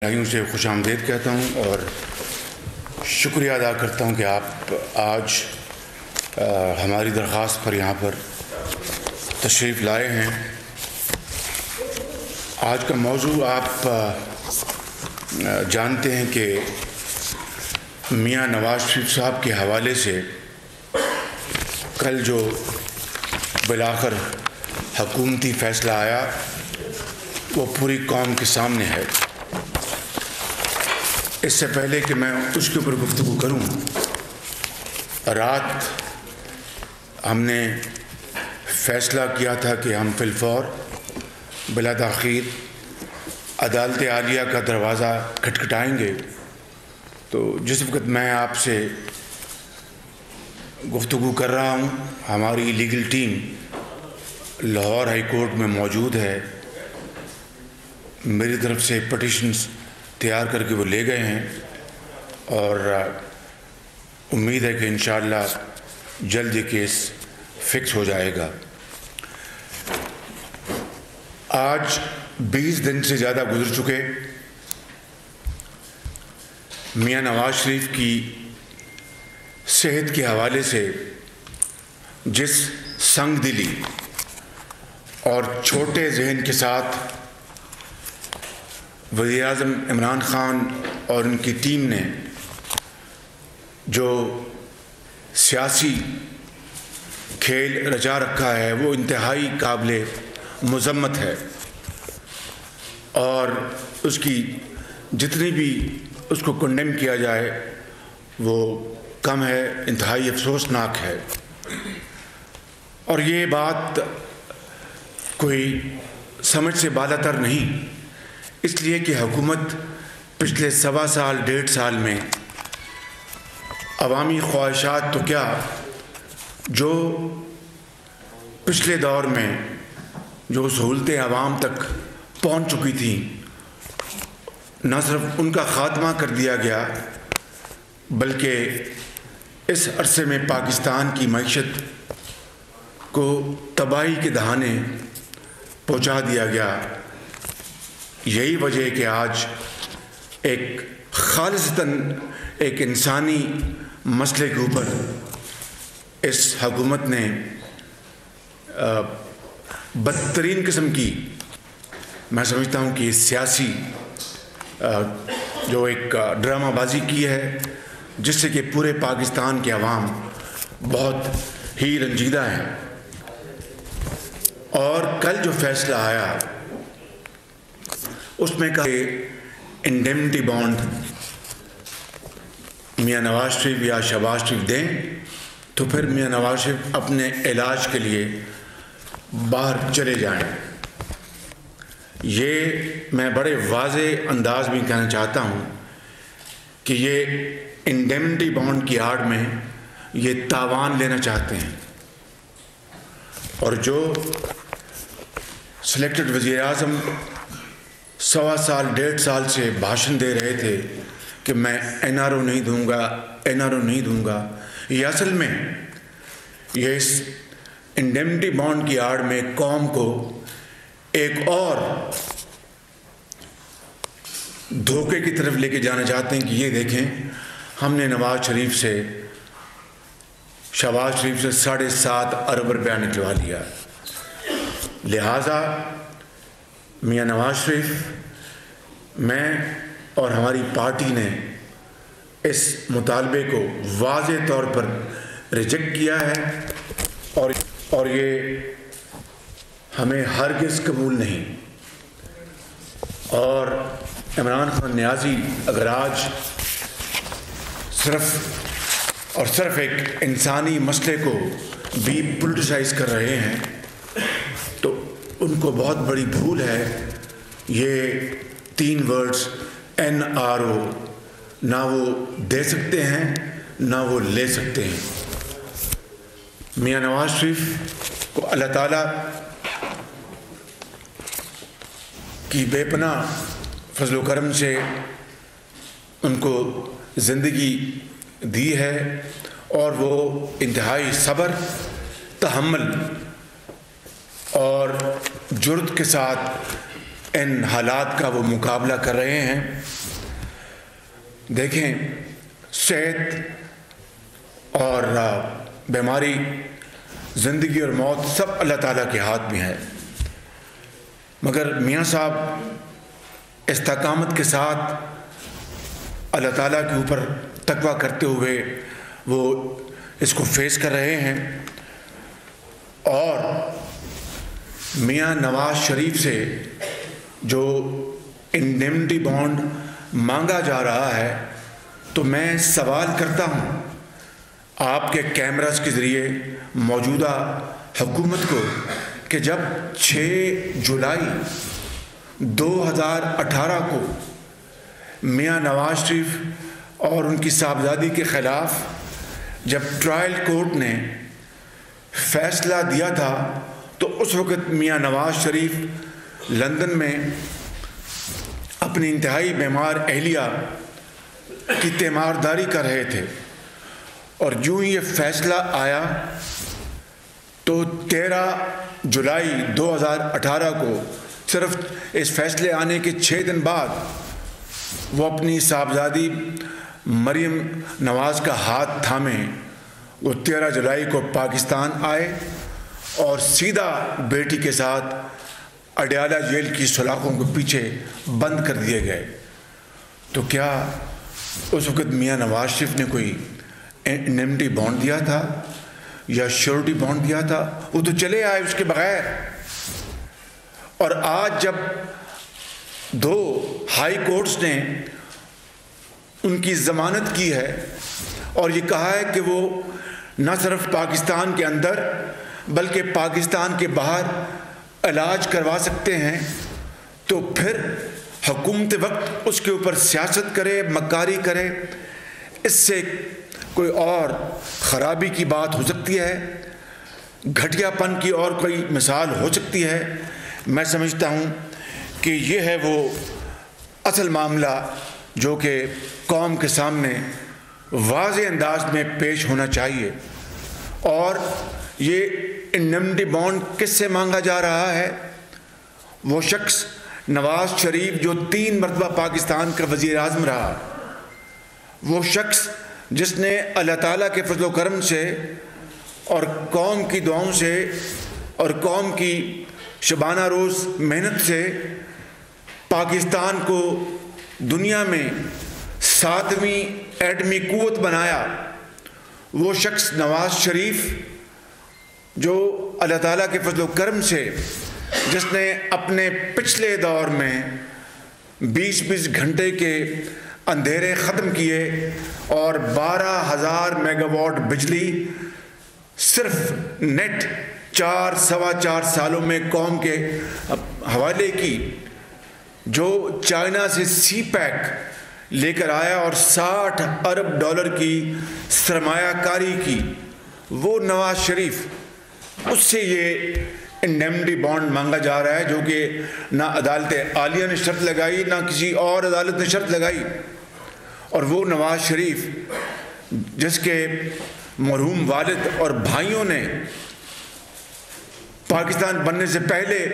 بھائیوں سے خوش آمدید کہتا ہوں اور شکریہ ادا کرتا ہوں کہ آپ آج ہماری درخواست پر یہاں پر تشریف لائے ہیں۔ آج کا موضوع آپ جانتے ہیں کہ میاں نواز شریف صاحب کے حوالے سے کل جو بالآخر حکومتی فیصلہ آیا وہ پوری قوم کے سامنے ہے۔ اس سے پہلے کہ میں اس کے اوپر گفتگو کروں، رات ہم نے فیصلہ کیا تھا کہ ہم فی الفور بلا تاخیر عدالت عالیہ کا دروازہ کھٹکھٹائیں گے۔ تو جس وقت میں آپ سے گفتگو کر رہا ہوں، ہماری legal team Lahore high court میں موجود ہے۔ میری طرف سے پٹیشنز تیار کر کے وہ لے گئے ہیں اور امید ہے کہ انشاءاللہ جلد یہ کیس فکس ہو جائے گا۔ آج 20 دن سے زیادہ گزر چکے۔ میاں نواز شریف کی صحت کے حوالے سے جس سنگ دلی اور چھوٹے ذہن کے ساتھ وزیر اعظم عمران خان اور ان کی ٹیم نے جو سیاسی کھیل رچا رکھا ہے وہ انتہائی قابل مذمت ہے، اور اس کی جتنی بھی اس کو کنڈیم کیا جائے وہ کم ہے، انتہائی افسوسناک ہے۔ اور یہ بات کوئی سمجھ سے بالاتر نہیں، اس لیے کہ حکومت پچھلے 1.25 سال 1.5 سال میں عوامی خواہشات تو کیا، جو پچھلے دور میں جو سہولتیں عوام تک پہنچ چکی تھیں، نہ صرف ان کا خاتمہ کر دیا گیا بلکہ اس عرصے میں پاکستان کی معیشت کو تباہی کے دہانے پہنچا دیا گیا۔ یہی وجہ ہے کہ آج ایک خالصتاً ایک انسانی مسئلے کے اوپر اس حکومت نے بدترین قسم کی، میں سمجھتا ہوں کہ سیاسی جو ایک ڈرامہ بازی کی ہے، جس سے کہ پورے پاکستان کے عوام بہت ہی رنجیدہ ہیں۔ اور کل جو فیصلہ آیا اس میں کہا کہ انڈیمنٹی بانڈ میاں نواز شریف یا شہباز شریف دیں تو پھر میاں نواز شریف اپنے علاج کے لیے باہر چلے جائیں۔ یہ میں بڑے واضح انداز میں کہنا چاہتا ہوں کہ یہ انڈیمنٹی بانڈ کی آڑ میں یہ تاوان لینا چاہتے ہیں، اور جو سلیکٹڈ وزیر اعظم 1.25 سال 1.5 سال سے بھاشن دے رہے تھے کہ میں NRO نہیں دوں گا، NRO نہیں دوں گا، یہ اصل میں یہ اس انڈیمنٹی بانڈ کی آڑ میں قوم کو ایک اور دھوکے کی طرف لے کے جانا چاہتے ہیں کہ یہ دیکھیں ہم نے نواز شریف سے شہباز شریف سے 7.5 ارب روپیہ نکلوا لیا، لہٰذا میاں نواز شریف، میں اور ہماری پارٹی نے اس مطالبے کو واضح طور پر ریجیکٹ کیا ہے اور یہ ہمیں ہرگز قبول نہیں۔ اور عمران خان نیازی اگر آج صرف اور صرف ایک انسانی مسئلے کو بھی پولیٹیسائز کر رہے ہیں تو ان کو بہت بڑی بھول ہے۔ یہ 3 ورڈز NRO نہ وہ دے سکتے ہیں نہ وہ لے سکتے ہیں۔ میاں نواز شریف کو اللہ تعالیٰ کی بے پناہ فضل و کرم سے ان کو زندگی دی ہے، اور وہ انتہائی صبر، تحمل اور جرأت کے ساتھ ان حالات کا وہ مقابلہ کر رہے ہیں۔ دیکھیں، صحت اور بیماری، زندگی اور موت سب اللہ تعالیٰ کے ہاتھ میں ہے، مگر میاں صاحب استقامت کے ساتھ اللہ تعالیٰ کے اوپر تقویٰ کرتے ہوئے وہ اس کو فیس کر رہے ہیں۔ اور میاں نواز شریف سے جو انڈیمنٹی بانڈ مانگا جا رہا ہے، تو میں سوال کرتا ہوں آپ کے کیمراز کے ذریعے موجودہ حکومت کو کہ جب 6 جولائی 2018 کو میاں نواز شریف اور ان کی صاحبزادی کے خلاف جب ٹرائل کورٹ نے فیصلہ دیا تھا، تو اس وقت میاں نواز شریف لندن میں اپنی انتہائی بیمار اہلیہ کی تیمارداری کر رہے تھے، اور جو ہی یہ فیصلہ آیا تو 13 جولائی 2018 کو، صرف اس فیصلے آنے کے 6 دن بعد، وہ اپنی صاحبزادی مریم نواز کا ہاتھ تھامے وہ 13 جولائی کو پاکستان آئے اور سیدھا بیٹی کے ساتھ اڈیالہ جیل کی سلاخوں کو پیچھے بند کر دیے گئے۔ تو کیا اس وقت میاں نواز شریف نے کوئی انڈیمنٹی بانڈ دیا تھا یا شیورٹی بانڈ دیا تھا؟ وہ تو چلے آئے اس کے بغیر۔ اور آج جب 2 ہائی کورٹس نے ان کی ضمانت کی ہے اور یہ کہا ہے کہ وہ نہ صرف پاکستان کے اندر بلکہ پاکستان کے باہر علاج کروا سکتے ہیں، تو پھر حکومت وقت اس کے اوپر سیاست کرے، مکاری کرے، اس سے کوئی اور خرابی کی بات ہو سکتی ہے، گھٹیا پن کی اور کوئی مثال ہو سکتی ہے۔ میں سمجھتا ہوں کہ یہ ہے وہ اصل معاملہ جو کہ قوم کے سامنے واضح انداز میں پیش ہونا چاہیے۔ اور یہ انڈیمنٹی بانڈ کس سے مانگا جا رہا ہے؟ وہ شخص نواز شریف جو 3 مرتبہ پاکستان کا وزیر اعظم رہا، وہ شخص جس نے اللہ تعالیٰ کے فضل و کرم سے اور قوم کی دعاؤں سے اور قوم کی شبانہ روز محنت سے پاکستان کو دنیا میں 7ویں ایٹمی قوت بنایا۔ وہ شخص نواز شریف جو اللہ تعالیٰ کے فضل و کرم سے، جس نے اپنے پچھلے دور میں 20 گھنٹے کے اندھیرے ختم کیے اور 12,000 میگا واٹ بجلی صرف نیٹ 4 سالوں میں قوم کے حوالے کی، جو چائنا سے سی پیک لے کر آیا اور $60 ارب کی سرمایہ کاری کی، وہ نواز شریف، اس سے یہ انڈیمنٹی بانڈ مانگا جا رہا ہے، جو کہ نہ عدالت عالیہ نے شرط لگائی نہ کسی اور عدالت نے شرط لگائی۔ اور وہ نواز شریف جس کے مرحوم والد اور بھائیوں نے پاکستان بننے سے پہلے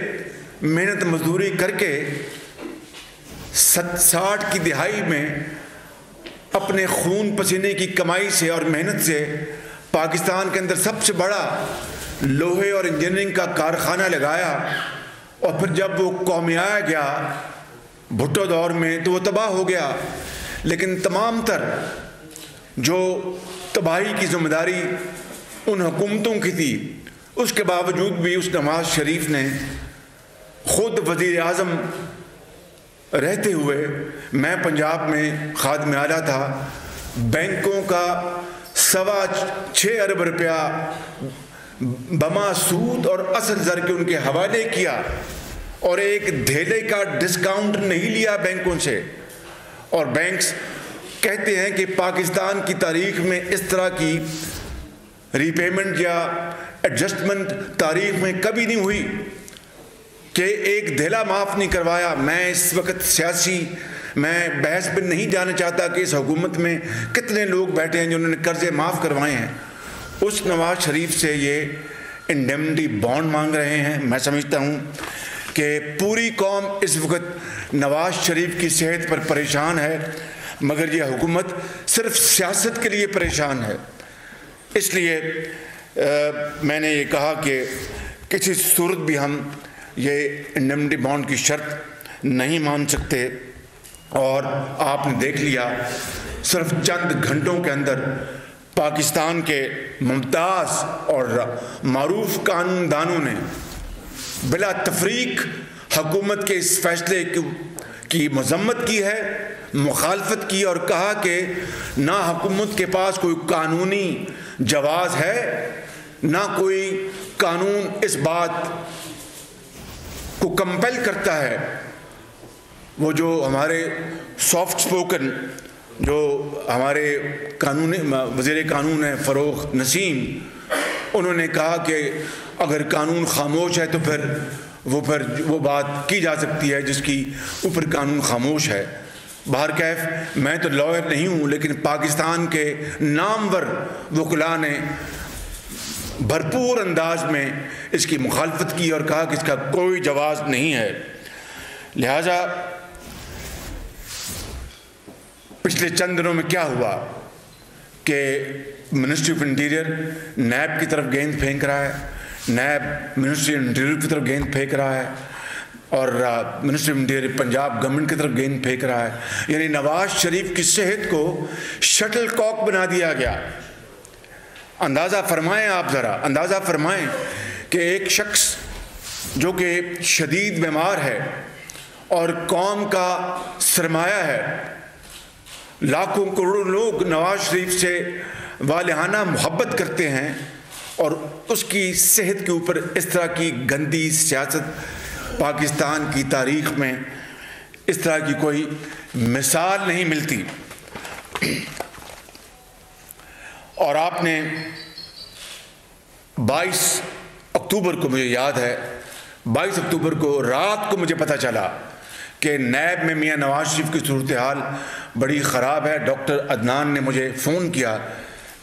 محنت مزدوری کر کے 60 کی دہائی میں اپنے خون پسینے کی کمائی سے اور محنت سے پاکستان کے اندر سب سے بڑا لوہے اور انجینئرنگ کا کارخانہ لگایا، اور پھر جب وہ قومیایا گیا بھٹو دور میں تو وہ تباہ ہو گیا۔ لیکن تمام تر جو تباہی کی ذمہ داری ان حکومتوں کی تھی، اس کے باوجود بھی اس نواز شریف نے خود وزیر اعظم رہتے ہوئے، میں پنجاب میں خادم اعلیٰ تھا، بینکوں کا 6.25 ارب روپیہ بما سود اور اصل زر کے ان کے حوالے کیا، اور ایک دھیلے کا ڈسکاؤنٹ نہیں لیا بینکوں سے۔ اور بینکس کہتے ہیں کہ پاکستان کی تاریخ میں اس طرح کی ری پیمنٹ یا ایڈجسٹمنٹ تاریخ میں کبھی نہیں ہوئی کہ ایک دھیلا معاف نہیں کروایا۔ میں اس وقت سیاسی میں بحث پہ نہیں جانا چاہتا کہ اس حکومت میں کتنے لوگ بیٹھے ہیں جنہوں نے قرضے معاف کروائے ہیں۔ اس نواز شریف سے یہ انڈیمنٹی بانڈ مانگ رہے ہیں۔ میں سمجھتا ہوں کہ پوری قوم اس وقت نواز شریف کی صحت پر پریشان ہے، مگر یہ حکومت صرف سیاست کے لیے پریشان ہے۔ اس لیے میں نے یہ کہا کہ کسی صورت بھی ہم یہ انڈیمنٹی بانڈ کی شرط نہیں مان سکتے، اور آپ نے دیکھ لیا صرف چند گھنٹوں کے اندر پاکستان کے ممتاز اور معروف قانون دانوں نے بلا تفریق حکومت کے اس فیصلے کی مذمت کی ہے، مخالفت کی، اور کہا کہ نہ حکومت کے پاس کوئی قانونی جواز ہے، نہ کوئی قانون اس بات کو کمپیل کرتا ہے۔ وہ جو ہمارے سافٹ سپوکن جو ہمارے قانونی وزیر قانون ہیں فروغ نسیم، انہوں نے کہا کہ اگر قانون خاموش ہے تو پھر وہ بات کی جا سکتی ہے جس کی اوپر قانون خاموش ہے۔ بہرکیف میں تو لائر نہیں ہوں، لیکن پاکستان کے نامور وکلاء نے بھرپور انداز میں اس کی مخالفت کی اور کہا کہ اس کا کوئی جواز نہیں ہے۔ لہٰذا پچھلے چند دنوں میں کیا ہوا کہ منسٹری آف انٹیریئر نیب کی طرف گیند پھینک رہا ہے، نیب منسٹری آف انٹیریئر کی طرف گیند پھینک رہا ہے، اور ministry of interior Punjab government کی طرف گیند پھینک رہا ہے۔ یعنی نواز شریف کی صحت کو شٹل کاک بنا دیا گیا۔ اندازہ فرمائیں، آپ ذرا اندازہ فرمائیں کہ ایک شخص جو کہ شدید بیمار ہے اور قوم کا سرمایہ ہے، لاکھوں کروڑوں لوگ نواز شریف سے والہانہ محبت کرتے ہیں، اور اس کی صحت کے اوپر اس طرح کی گندی سیاست پاکستان کی تاریخ میں اس طرح کی کوئی مثال نہیں ملتی۔ اور آپ نے 22 اکتوبر کو مجھے یاد ہے، 22 اکتوبر کو رات کو مجھے پتہ چلا کہ نیب میں میاں نواز شریف کی صورتحال بڑی خراب ہے۔ ڈاکٹر عدنان نے مجھے فون کیا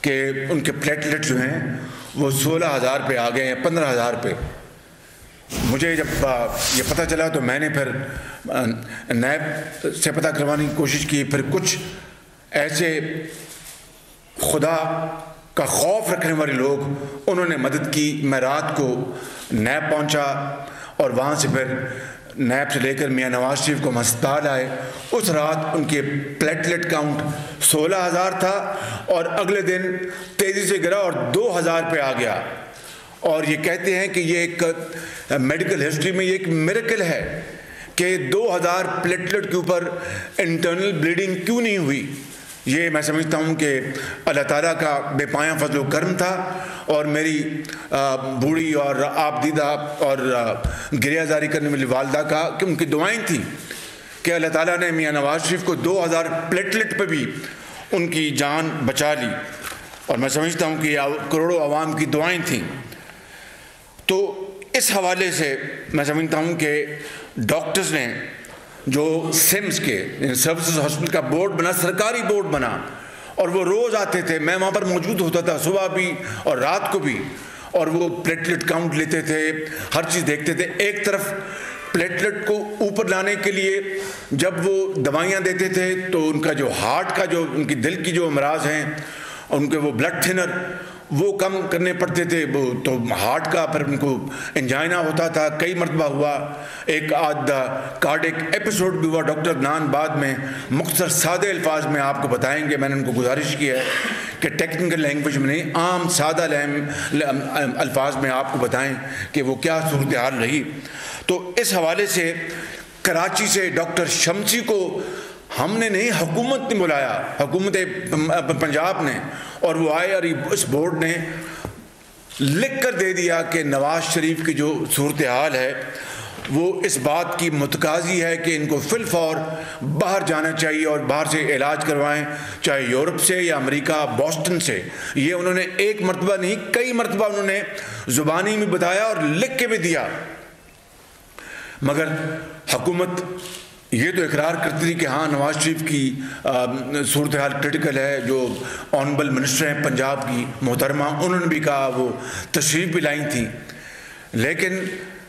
کہ ان کے پلیٹلیٹ جو ہیں وہ 16,000 پہ آ گئے ہیں، 15,000 پہ۔ مجھے جب یہ پتہ چلا تو میں نے پھر نیب سے پتہ کروانے کی کوشش کی، پھر کچھ ایسے خدا کا خوف رکھنے والے لوگ انہوں نے مدد کی۔ میں رات کو نیب پہنچا اور وہاں سے پھر نیب سے لے کر میاں نواز شریف کو ہسپتال آئے۔ اس رات ان کے پلیٹلیٹ کاؤنٹ 16,000 تھا، اور اگلے دن تیزی سے گرا اور 2,000 پہ آ گیا۔ اور یہ کہتے ہیں کہ یہ ایک میڈیکل ہسٹری میں یہ ایک میریکل ہے کہ 2,000 پلیٹلیٹ کے اوپر انٹرنل بلیڈنگ کیوں نہیں ہوئی۔ یہ میں سمجھتا ہوں کہ اللہ تعالیٰ کا بے پایاں فضل و کرم تھا، اور میری بوڑھی اور آپ دیدہ اور گریہ زاری کرنے والی والدہ کا کہ ان کی دعائیں تھیں کہ اللہ تعالیٰ نے میاں نواز شریف کو 2,000 پلیٹلیٹ پہ بھی ان کی جان بچا لی، اور میں سمجھتا ہوں کہ کروڑوں عوام کی دعائیں تھیں۔ تو اس حوالے سے میں سمجھتا ہوں کہ ڈاکٹرز نے جو سمس کے سروسز ہاسپٹل کا بورڈ بنا، سرکاری بورڈ بنا، اور وہ روز آتے تھے، میں وہاں پر موجود ہوتا تھا صبح بھی اور رات کو بھی، اور وہ پلیٹلیٹ کاؤنٹ لیتے تھے، ہر چیز دیکھتے تھے۔ ایک طرف پلیٹلیٹ کو اوپر لانے کے لیے جب وہ دوائیاں دیتے تھے تو ان کا جو ہارٹ کا جو ان کی دل کی جو امراض ہیں، ان کے وہ بلڈ تھنر وہ کم کرنے پڑتے تھے، وہ تو ہارٹ کا پھر ان کو انجائنا ہوتا تھا، کئی مرتبہ ہوا، ایک آدھ کارڈک ایپیسوڈ بھی ہوا۔ ڈاکٹر عدنان بعد میں مختصر سادے الفاظ میں آپ کو بتائیں گے، میں نے ان کو گزارش کی ہے کہ ٹیکنیکل لینگویج میں نہیں، عام سادہ الفاظ میں آپ کو بتائیں کہ وہ کیا صورتحال رہی۔ تو اس حوالے سے کراچی سے ڈاکٹر شمسی کو ہم نے نہیں، حکومت نے بلایا، حکومت پنجاب نے، اور وہ آئے اور اس بورڈ نے لکھ کر دے دیا کہ نواز شریف کی جو صورتحال ہے وہ اس بات کی متقاضی ہے کہ ان کو فی الفور باہر جانا چاہیے اور باہر سے علاج کروائیں، چاہے یورپ سے یا امریکہ بوسٹن سے۔ یہ انہوں نے ایک مرتبہ نہیں، کئی مرتبہ انہوں نے زبانی میں بتایا اور لکھ کے بھی دیا، مگر حکومت یہ تو اقرار کرتی تھی کہ ہاں نواز شریف کی صورتحال کرٹیکل ہے۔ جو آنریبل منسٹر ہیں پنجاب کی محترمہ، انہوں نے بھی کہا، وہ تشریف بھی لائی تھیں، لیکن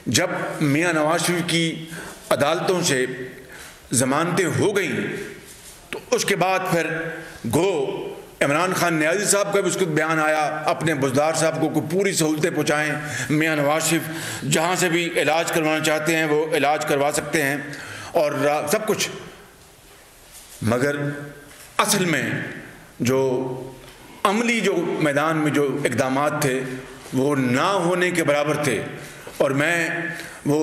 جب میاں نواز شریف کی عدالتوں سے ضمانتیں ہو گئیں تو اس کے بعد پھر گو عمران خان نیازی صاحب کا بھی اس کو بیان آیا، اپنے بزدار صاحب کو پوری سہولتیں پہنچائیں، میاں نواز شریف جہاں سے بھی علاج کروانا چاہتے ہیں وہ علاج کروا سکتے ہیں اور سب کچھ، مگر اصل میں جو عملی جو میدان میں جو اقدامات تھے وہ نہ ہونے کے برابر تھے۔ اور میں وہ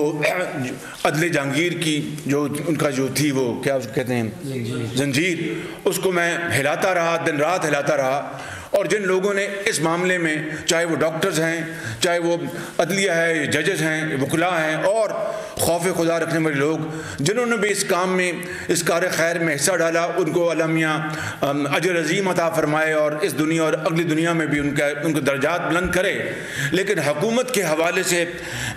عدل جہانگیر کی جو ان کا جو تھی وہ کیا اس کو کہتے ہیں زنجیر، اس کو میں ہلاتا رہا، دن رات ہلاتا رہا، اور جن لوگوں نے اس معاملے میں، چاہے وہ ڈاکٹرز ہیں، چاہے وہ عدلیہ ہے، ججز ہیں، وکلاء ہیں، اور خوف خدا رکھنے والے لوگ جنہوں نے بھی اس کام میں، اس کار خیر میں حصہ ڈالا، ان کو اللہ میاں اجر عظیم عطا فرمائے اور اس دنیا اور اگلی دنیا میں بھی ان کو درجات بلند کرے۔ لیکن حکومت کے حوالے سے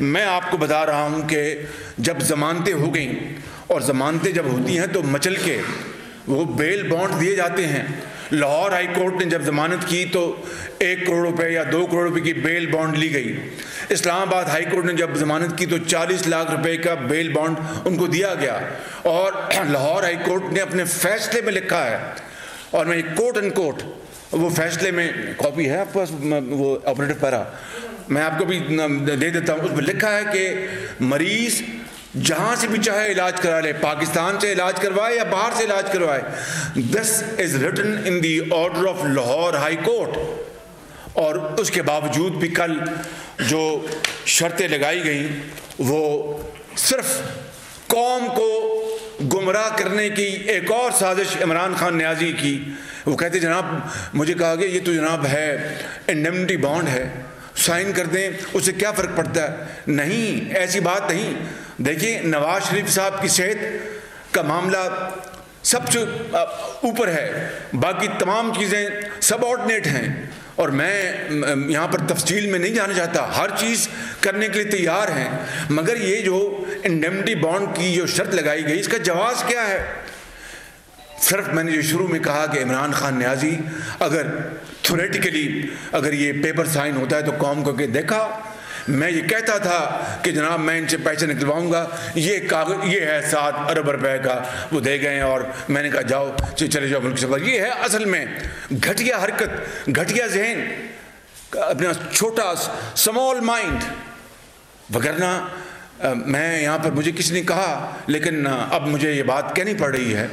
میں آپ کو بتا رہا ہوں کہ جب ضمانتیں ہو گئیں، اور ضمانتیں جب ہوتی ہیں تو مچل کے وہ بیل بانڈ دیے جاتے ہیں۔ لاہور ہائی کورٹ نے جب ضمانت کی تو 1 کروڑ روپے یا 2 کروڑ روپے کی بیل بانڈ لی گئی۔ اسلام آباد ہائی کورٹ نے جب ضمانت کی تو 40 لاکھ روپے کا بیل بانڈ ان کو دیا گیا، اور لاہور ہائی کورٹ نے اپنے فیصلے میں لکھا ہے، اور میں کوٹ اینڈ کوٹ وہ فیصلے میں کاپی ہے آپ کے پاس، وہ آپریٹو پیرا میں آپ کو بھی دے دیتا ہوں، اس میں لکھا ہے کہ مریض جہاں سے بھی چاہے علاج کرا لے، پاکستان سے علاج کروائے یا باہر سے علاج کروائے، this is written in the order of Lahore high court. اور اس کے باوجود بھی کل جو شرطیں لگائی گئیں وہ صرف قوم کو گمراہ کرنے کی ایک اور سازش عمران خان نیازی کی۔ وہ کہتے جناب، مجھے کہا گیا یہ تو جناب ہے انڈیمنٹی بانڈ ہے، سائن کر دیں، اس سے کیا فرق پڑتا ہے؟ نہیں، ایسی بات نہیں۔ دیکھیے نواز شریف صاحب کی صحت کا معاملہ سب سے اوپر ہے، باقی تمام چیزیں سب آرڈینیٹ ہیں، اور میں یہاں پر تفصیل میں نہیں جانا چاہتا، ہر چیز کرنے کے لیے تیار ہیں، مگر یہ جو انڈیمنٹی بانڈ کی جو شرط لگائی گئی اس کا جواز کیا ہے؟ صرف میں نے جو شروع میں کہا کہ عمران خان نیازی اگر تھیوریٹیکلی اگر یہ پیپر سائن ہوتا ہے تو قوم کو کہ دیکھا میں یہ کہتا تھا کہ جناب میں ان سے پیسے نکلواؤں گا، یہ کاغذ یہ ہے 7 ارب روپے کا، وہ دے گئے اور میں نے کہا جاؤ چلے جاؤ ملک سے باہر۔ یہ ہے اصل میں گھٹیا حرکت، گھٹیا ذہن، اپنا چھوٹا سمال مائنڈ۔ وگرنہ میں یہاں پر مجھے کسی نے کہا، لیکن اب مجھے یہ بات کہنی پڑ رہی ہے،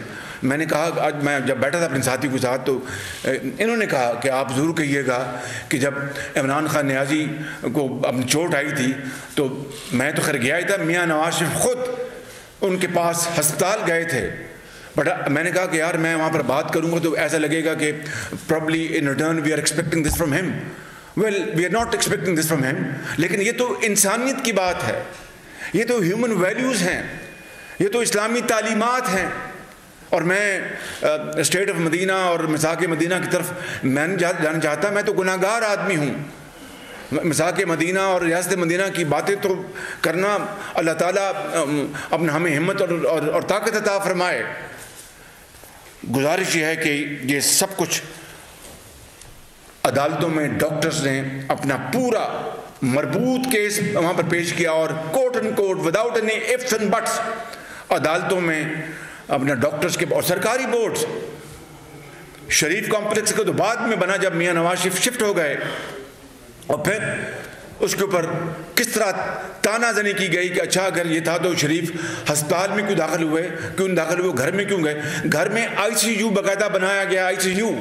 میں نے کہا آج میں جب بیٹھا تھا اپنے ساتھی کے ساتھ تو انہوں نے کہا کہ آپ ضرور کہیے گا کہ جب عمران خان نیازی کو اپنی چوٹ آئی تھی تو میں تو خیر گیا ہی تھا، میاں نواز شریف خود ان کے پاس ہسپتال گئے تھے، بٹ میں نے کہا کہ یار میں وہاں پر بات کروں گا تو ایسا لگے گا کہ probably in return we are expecting this from him. Well, we are not expecting this from him. لیکن یہ تو انسانیت کی بات ہے، یہ تو ہیومن ویلیوز ہیں، یہ تو اسلامی تعلیمات ہیں۔ اور میں اسٹیٹ آف مدینہ اور مساق مدینہ کی طرف میں نہیں جانا چاہتا، میں تو گناہ گار آدمی ہوں۔ مساق مدینہ اور ریاست مدینہ کی باتیں تو کرنا اللہ تعالیٰ اپنا ہمیں ہمت اور طاقت عطا فرمائے۔ گزارش یہ ہے کہ یہ سب کچھ عدالتوں میں ڈاکٹرز نے اپنا پورا مربوط کیس وہاں پر پیش کیا، اور quote and quote without any ifs and buts عدالتوں میں اپنا ڈاکٹرز کے اور سرکاری بورڈز۔ شریف کمپلیکس کا تو بعد میں بنا جب میاں نواز شریف شفٹ ہو گئے، اور پھر اس کے اوپر کس طرح تانا زنی کی گئی کہ اچھا اگر یہ تھا تو شریف ہسپتال میں کیوں داخل ہوئے، گھر میں کیوں گئے؟ گھر میں ICU باقاعدہ بنایا گیا، ICU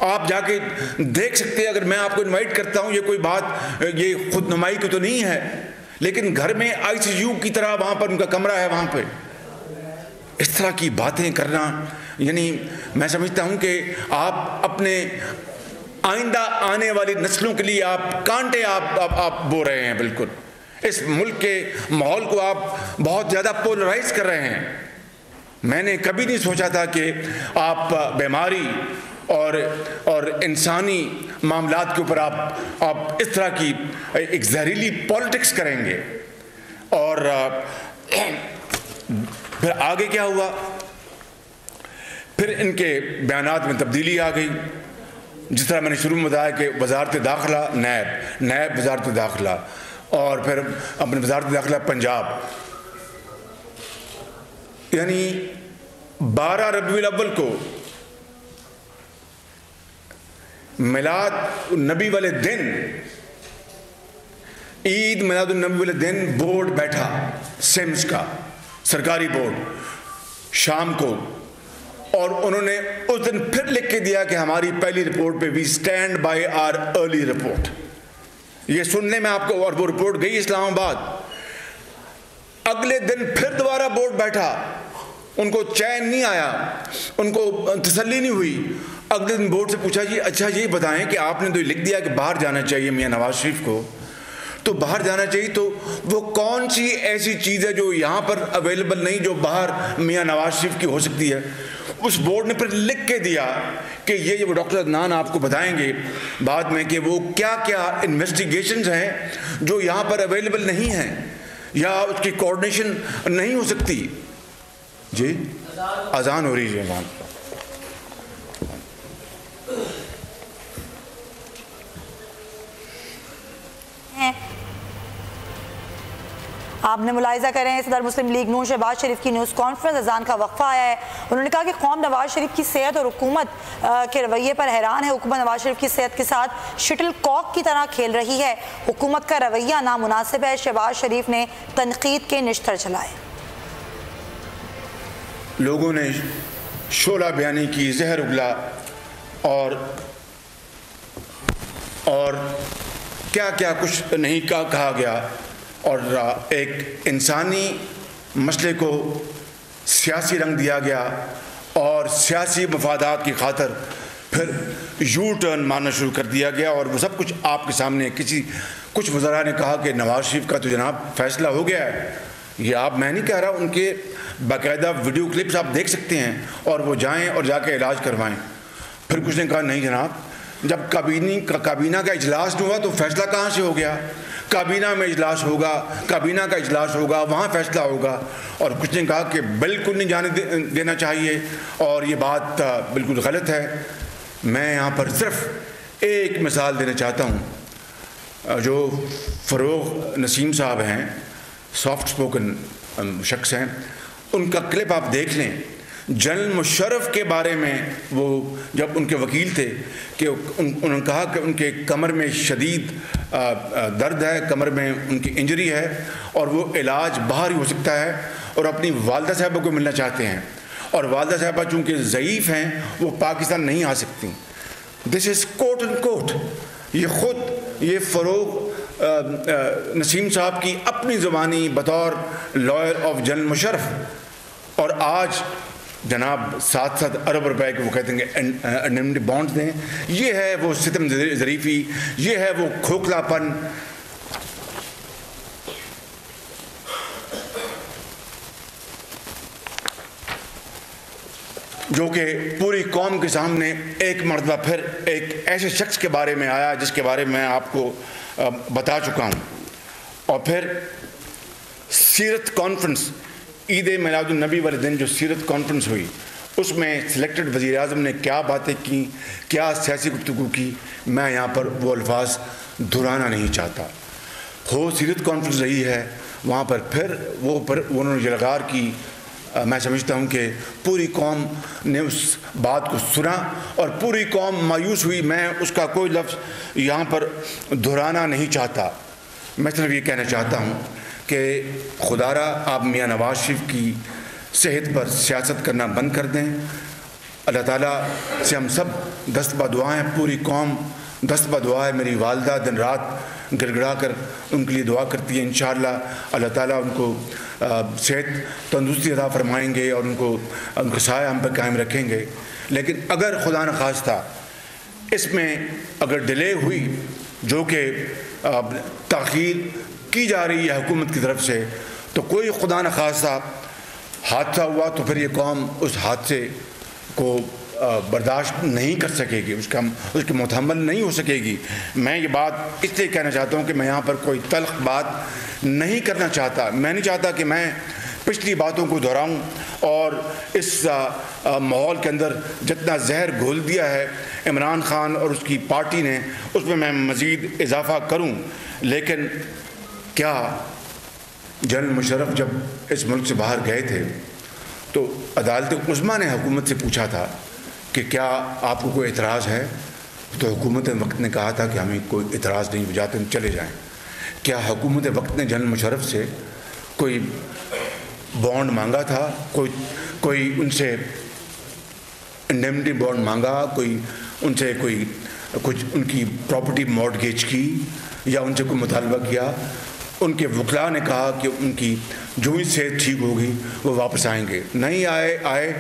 آپ جا کے دیکھ سکتے ہیں، اگر میں آپ کو انوائٹ کرتا ہوں، یہ کوئی بات یہ خود نمائی کی تو نہیں ہے، لیکن گھر میں ICU کی طرح وہاں پر ان کا کمرہ ہے، وہاں پہ اس طرح کی باتیں کرنا، یعنی میں سمجھتا ہوں کہ آپ اپنے آئندہ آنے والی نسلوں کے لیے آپ کانٹے آپ بو رہے ہیں، بالکل اس ملک کے ماحول کو آپ بہت زیادہ پولرائز کر رہے ہیں۔ میں نے کبھی نہیں سوچا تھا کہ آپ بیماری اور انسانی معاملات کے اوپر آپ اس طرح کی ایک زہریلی پالیٹکس کریں گے۔ اور پھر آگے کیا ہوا؟ پھر ان کے بیانات میں تبدیلی آ گئی، جس طرح میں نے شروع میں بتایا کہ وزارت داخلہ نیب وزارت داخلہ، اور پھر اپنی وزارت داخلہ پنجاب. یعنی 12 ربیع الاول کو میلاد النبی والے دن، عید میلاد النبی والے دن بورڈ بیٹھا سمس کا سرکاری بورڈ شام کو، اور انہوں نے اس دن پھر لکھ کے دیا کہ ہماری پہلی رپورٹ پہ we stand by our early report. یہ سننے میں آپ کو، اور وہ رپورٹ گئی اسلام آباد. اگلے دن پھر دوبارہ بورڈ بیٹھا، ان کو چین نہیں آیا، ان کو تسلی نہیں ہوئی. اگلے دن بورڈ سے پوچھا جی اچھا یہ بتائیں کہ آپ نے تو لکھ دیا کہ باہر جانا چاہیے میاں نواز شریف کو، تو باہر جانا چاہیے تو وہ کون سی ایسی چیز ہے جو یہاں پر اویلیبل نہیں جو باہر میاں نواز شریف کی ہو سکتی ہے؟ اس بورڈ نے پھر لکھ کے دیا کہ یہ وہ ڈاکٹر عدنان آپ کو بتائیں گے بعد میں کہ وہ کیا کیا انویسٹیگیشنز ہیں جو یہاں پر اویلیبل نہیں ہیں یا اس کی کوارڈینیشن نہیں ہو سکتی. جی اذان ہو رہی ہے وہاں. آپ نے ملاحظہ کریں صدر مسلم لیگ نون شہباز شریف کی نیوز کانفرنس، اذان کا وقفہ آیا ہے. انہوں نے کہا کہ قوم نواز شریف کی صحت اور حکومت کے رویے پر حیران ہے. حکومت نواز شریف کی صحت کے ساتھ شٹل کاک کی طرح کھیل رہی ہے. حکومت کا رویہ نامناسب ہے. شہباز شریف نے تنقید کے نشتر چلائے. لوگوں نے شعلہ بیانی کی، زہر اگلا، اور کیا کیا کچھ نہیں کہا گیا، اور ایک انسانی مسئلے کو سیاسی رنگ دیا گیا، اور سیاسی مفادات کی خاطر پھر یو ٹرن مارنا شروع کر دیا گیا. اور وہ سب کچھ آپ کے سامنے کچھ وزراء نے کہا کہ نواز شریف کا تو جناب فیصلہ ہو گیا ہے. یہ میں نہیں کہہ رہا، ان کے باقاعدہ ویڈیو کلپس آپ دیکھ سکتے ہیں، اور وہ جائیں اور جا کے علاج کروائیں. پھر کچھ نے کہا نہیں جناب، جب کابینہ کا اجلاس نہیں ہوا تو فیصلہ کہاں سے ہو گیا؟ کابینہ میں اجلاس ہوگا، کابینہ کا اجلاس ہوگا، وہاں فیصلہ ہوگا. اور کچھ نے کہا کہ بالکل نہیں جانے دینا چاہیے، اور یہ بات بالکل غلط ہے. میں یہاں پر صرف ایک مثال دینا چاہتا ہوں. جو فروغ نسیم صاحب ہیں، سافٹ سپوکن شخص ہیں، ان کا کلپ آپ دیکھ لیں. جنرل مشرف کے بارے میں وہ جب ان کے وکیل تھے کہ انہوں نے کہا کہ ان کے کمر میں شدید درد ہے، کمر میں ان کی انجری ہے، اور وہ علاج باہر ہی ہو سکتا ہے، اور اپنی والدہ صاحبہ کو ملنا چاہتے ہیں، اور والدہ صاحبہ چونکہ ضعیف ہیں وہ پاکستان نہیں آ سکتی. دس از کوٹ اینڈ کوٹ. یہ فروغ نسیم صاحب کی اپنی زبانی بطور لائر آف جنرل مشرف. اور آج جناب 7 ارب روپے کے وہ کہتے ہیں کہ انڈیمنٹی بانڈز دیں. یہ ہے وہ ستم ظریفی، یہ ہے وہ کھوکھلا پن. جو کہ پوری قوم کے سامنے ایک مرتبہ پھر ایک ایسے شخص کے بارے میں آیا جس کے بارے میں آپ کو بتا چکا ہوں. اور پھر سیرت کانفرنس، عید میلاد النبی والے دن جو سیرت کانفرنس ہوئی، اس میں سلیکٹڈ وزیر اعظم نے کیا باتیں کی، کیا سیاسی گفتگو کی، میں یہاں پر وہ الفاظ دہرانا نہیں چاہتا. سیرت کانفرنس رہی ہے، وہاں پر پھر انہوں نے یلغار کی. میں سمجھتا ہوں کہ پوری قوم نے اس بات کو سنا اور پوری قوم مایوس ہوئی. میں اس کا کوئی لفظ یہاں پر دہرانا نہیں چاہتا. میں صرف یہ کہنا چاہتا ہوں کہ خدا را آپ میاں نواز شریف کی صحت پر سیاست کرنا بند کر دیں. اللہ تعالیٰ سے ہم سب دست بدعا ہیں، پوری قوم دست بدعا ہے. میری والدہ دن رات گڑ گڑا کر ان کے لیے دعا کرتی ہے. انشاءاللہ اللہ تعالیٰ ان کو صحت تندرستی عطا فرمائیں گے اور ان کا سایہ ہم پہ قائم رکھیں گے. لیکن اگر خدا نخواستہ اس میں اگر ڈیلے ہوئی، جو کہ تاخیر کی جا رہی ہے حکومت کی طرف سے، تو کوئی خدا نخواستہ حادثہ ہوا تو پھر یہ قوم اس حادثے کو برداشت نہیں کر سکے گی، اس کی متحمل نہیں ہو سکے گی. میں یہ بات اس لیے کہنا چاہتا ہوں کہ میں یہاں پر کوئی تلخ بات نہیں کرنا چاہتا. میں نہیں چاہتا کہ میں پچھلی باتوں کو دہراؤں اور اس ماحول کے اندر جتنا زہر گھول دیا ہے عمران خان اور اس کی پارٹی نے، اس میں مزید اضافہ کروں. لیکن کیا جنرل مشرف جب اس ملک سے باہر گئے تھے تو عدالت عظمیٰ نے حکومت سے پوچھا تھا کہ کیا آپ کو کوئی اعتراض ہے؟ تو حکومت وقت نے کہا تھا کہ ہمیں کوئی اعتراض نہیں، بجاتے ہم چلے جائیں۔ کیا حکومت وقت نے جنرل مشرف سے کوئی بانڈ مانگا تھا، کوئی ان سے انڈیمنٹی بانڈ مانگا، کوئی ان سے کچھ ان کی پراپرٹی مارٹگیج کی، یا ان سے کوئی مطالبہ کیا؟ ان کے وکلاء نے کہا کہ ان کی جو ہی صحت ٹھیک ہوگی وہ واپس آئیں گے، نہیں آئے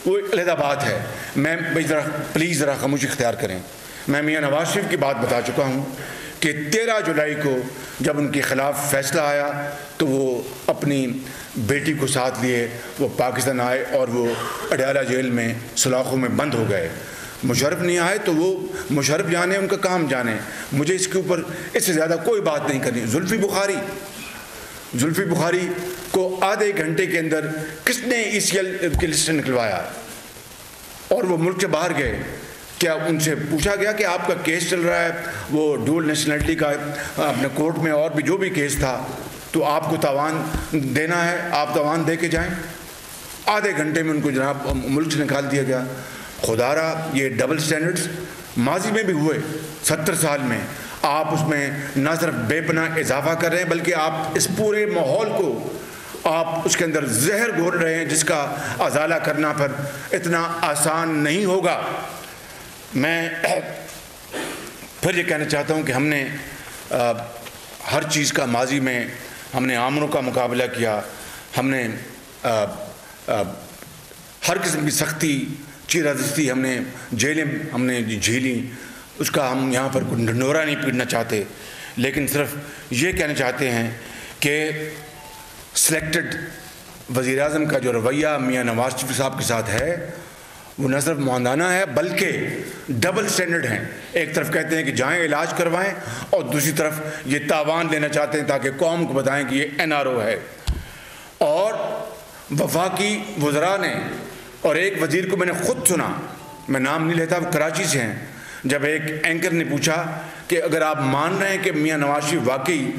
وہ علیحدہ بات ہے۔ میں پلیز ذرا خاموشی اختیار کریں۔ میں میاں نواز شریف کی بات بتا چکا ہوں کہ 13 جولائی کو جب ان کے خلاف فیصلہ آیا تو وہ اپنی بیٹی کو ساتھ لیے وہ پاکستان آئے اور وہ اڈیالہ جیل میں سلاخوں میں بند ہو گئے۔ مشرف نہیں آئے تو وہ مشرف جانے، ان کا کام جانے، مجھے اس کے اوپر اس سے زیادہ کوئی بات نہیں کرنی۔ زلفی بخاری کو آدھے گھنٹے کے اندر کس نے ECL کی لسٹ نکلوایا اور وہ ملک سے باہر گئے؟ کیا ان سے پوچھا گیا کہ آپ کا کیس چل رہا ہے وہ ڈول نیشنلٹی کا اپنے کورٹ میں، اور بھی جو بھی کیس تھا، تو آپ کو تاوان دینا ہے، آپ تاوان دے کے جائیں؟ آدھے گھنٹے میں ان کو جناب ملک سے نکال دیا گیا۔ خدا را یہ ڈبل سٹینڈرڈز ماضی میں بھی ہوئے، 70 سال میں۔ آپ اس میں نہ صرف بے پناہ اضافہ کر رہے ہیں بلکہ آپ اس پورے ماحول کو آپ اس کے اندر زہر گھول رہے ہیں، جس کا ازالہ کرنا پر اتنا آسان نہیں ہوگا۔ میں پھر یہ کہنا چاہتا ہوں کہ ہم نے ہر چیز کا ماضی میں ہم نے آمنوں کا مقابلہ کیا، ہم نے ہر قسم کی سختی، چیرہ دستی، ہم نے جیلیں ہم نے جھیلی، اس کا ہم یہاں پر کوئی ڈھنڈورا نہیں پیٹنا چاہتے، لیکن صرف یہ کہنا چاہتے ہیں کہ سلیکٹڈ وزیر اعظم کا جو رویہ میاں نواز شریف صاحب کے ساتھ ہے وہ نہ صرف معاندانہ ہے بلکہ ڈبل سٹینڈرڈ ہیں۔ ایک طرف کہتے ہیں کہ جائیں علاج کروائیں، اور دوسری طرف یہ تاوان لینا چاہتے ہیں تاکہ قوم کو بتائیں کہ یہ NRO ہے۔ اور وفاقی وزراء نے، اور ایک وزیر کو میں نے خود سنا، میں نام نہیں لیتا، وہ کراچی سے ہیں، جب ایک اینکر نے پوچھا کہ اگر آپ مان رہے ہیں کہ میاں نواز شریف واقعی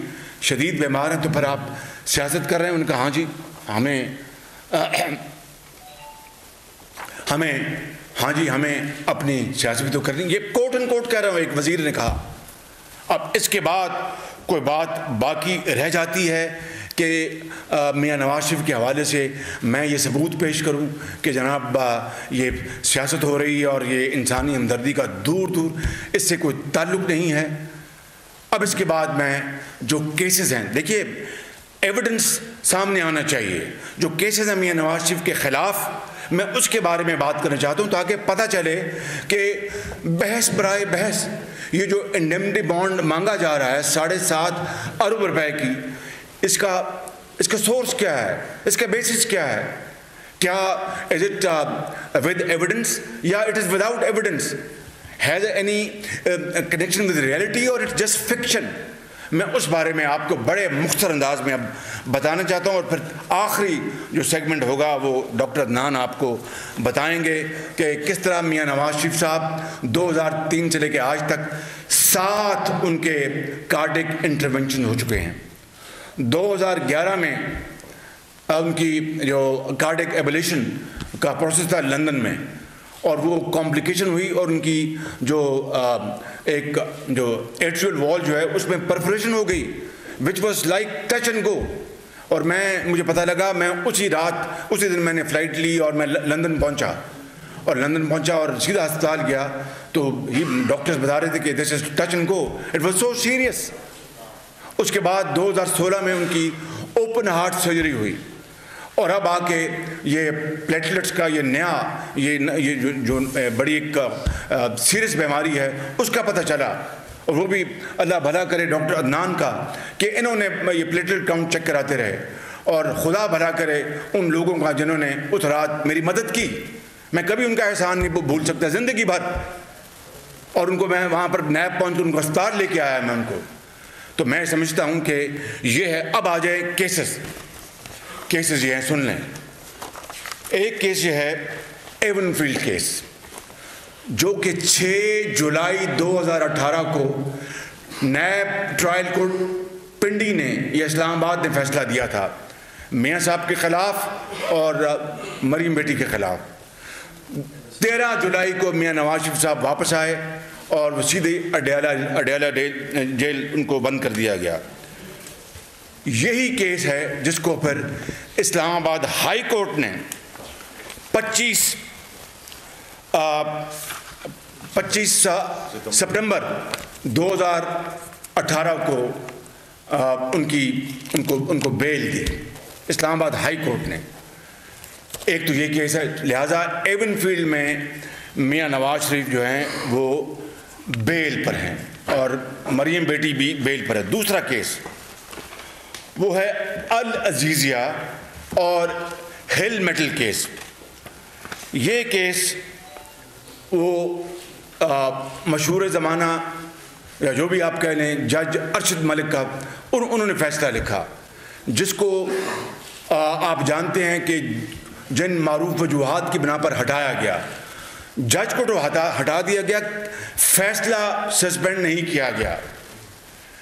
شدید بیمار ہیں تو پھر آپ سیاست کر رہے ہیں؟ ان کا ہاں جی ہمیں اپنی سیاست بھی تو کرنی۔ یہ کوٹ ان کوٹ کہہ رہا ہوں، ایک وزیر نے کہا۔ اب اس کے بعد کوئی بات باقی رہ جاتی ہے کہ میاں نواز شریف کے حوالے سے میں یہ ثبوت پیش کروں کہ جناب یہ سیاست ہو رہی ہے اور یہ انسانی ہمدردی کا دور اس سے کوئی تعلق نہیں ہے۔ اب اس کے بعد میں جو کیسز ہیں، دیکھیے ایویڈنس سامنے آنا چاہیے۔ جو کیسز ہیں میاں نواز شریف کے خلاف، میں اس کے بارے میں بات کرنا چاہتا ہوں تاکہ پتہ چلے کہ بحث برائے بحث یہ جو انڈیمنٹی بانڈ مانگا جا رہا ہے 7.5 ارب روپے کی، اس کا سورس کیا ہے، اس کا بیسس کیا ہے؟ کیا از اٹ ود ایویڈنس یا it is without evidence? Has any connection with reality اور اٹس جسٹ فکشن؟ میں اس بارے میں آپ کو بڑے مختصر انداز میں اب بتانا چاہتا ہوں، اور پھر آخری جو سیگمنٹ ہوگا وہ ڈاکٹر عدنان آپ کو بتائیں گے کہ کس طرح میاں نواز شریف صاحب 2003 سے لے کے آج تک 7 ان کے کارڈک انٹرونشن ہو چکے ہیں۔ 2011 میں ان کی جو کارڈک ایبلیشن کا پروسیس تھا لندن میں، اور وہ کمپلیکیشن ہوئی اور ان کی جو ایک جو ایٹریل وال جو ہے اس میں پرفوریشن ہو گئی، which was like touch and گو۔ اور مجھے پتہ لگا، میں اسی دن میں نے فلائٹ لی اور میں لندن پہنچا اور سیدھا ہسپتال گیا تو ڈاکٹرز بتا رہے تھے کہ this is touch and go, it was so serious. اس کے بعد 2016 میں ان کی اوپن ہارٹ سرجری ہوئی، اور اب آ کے یہ پلیٹلیٹس کا یہ نیا یہ جو بڑی ایک سیریس بیماری ہے اس کا پتہ چلا، اور وہ بھی اللہ بھلا کرے ڈاکٹر عدنان کا کہ انہوں نے یہ پلیٹلیٹ کاؤنٹ چیک کراتے رہے، اور خدا بھلا کرے ان لوگوں کا جنہوں نے اس رات میری مدد کی۔ میں کبھی ان کا احسان نہیں بھول سکتا زندگی بھر، اور ان کو میں وہاں پر نیب پہنچ کر ان کو اسپتال لے کے آیا میں ان کو۔ تو میں سمجھتا ہوں کہ یہ ہے۔ اب آ جائے کیسز یہ ہیں، سن لیں۔ ایک کیس یہ ہے ایون فیلڈ کیس، جو کہ 6 جولائی 2018 کو نیب ٹرائل کورٹ پنڈی نے یا اسلام آباد نے فیصلہ دیا تھا میاں صاحب کے خلاف اور مریم بیٹی کے خلاف. 13 جولائی کو میاں نواز شریف صاحب واپس آئے اور وہ سیدھے اڈیالہ جیل ان کو بند کر دیا گیا. یہی کیس ہے جس کو پھر اسلام آباد ہائی کورٹ نے 25 سپٹمبر 2018 کو ان کو بیل دی. اسلام آباد ہائی کورٹ نے. ایک تو یہ کیس ہے, لہٰذا ایون فیلڈ میں میاں نواز شریف جو ہیں وہ بیل پر ہیں اور مریم بیٹی بھی بیل پر ہے. دوسرا کیس وہ ہے العزیزیہ اور ہل میٹل کیس. یہ کیس وہ مشہور زمانہ یا جو بھی آپ کہہ لیں جج ارشد ملک کا انہوں نے فیصلہ لکھا, جس کو آپ جانتے ہیں کہ جن معروف وجوہات کی بنا پر ہٹایا گیا. جج کو تو ہٹا دیا گیا, فیصلہ سسپینڈ نہیں کیا گیا.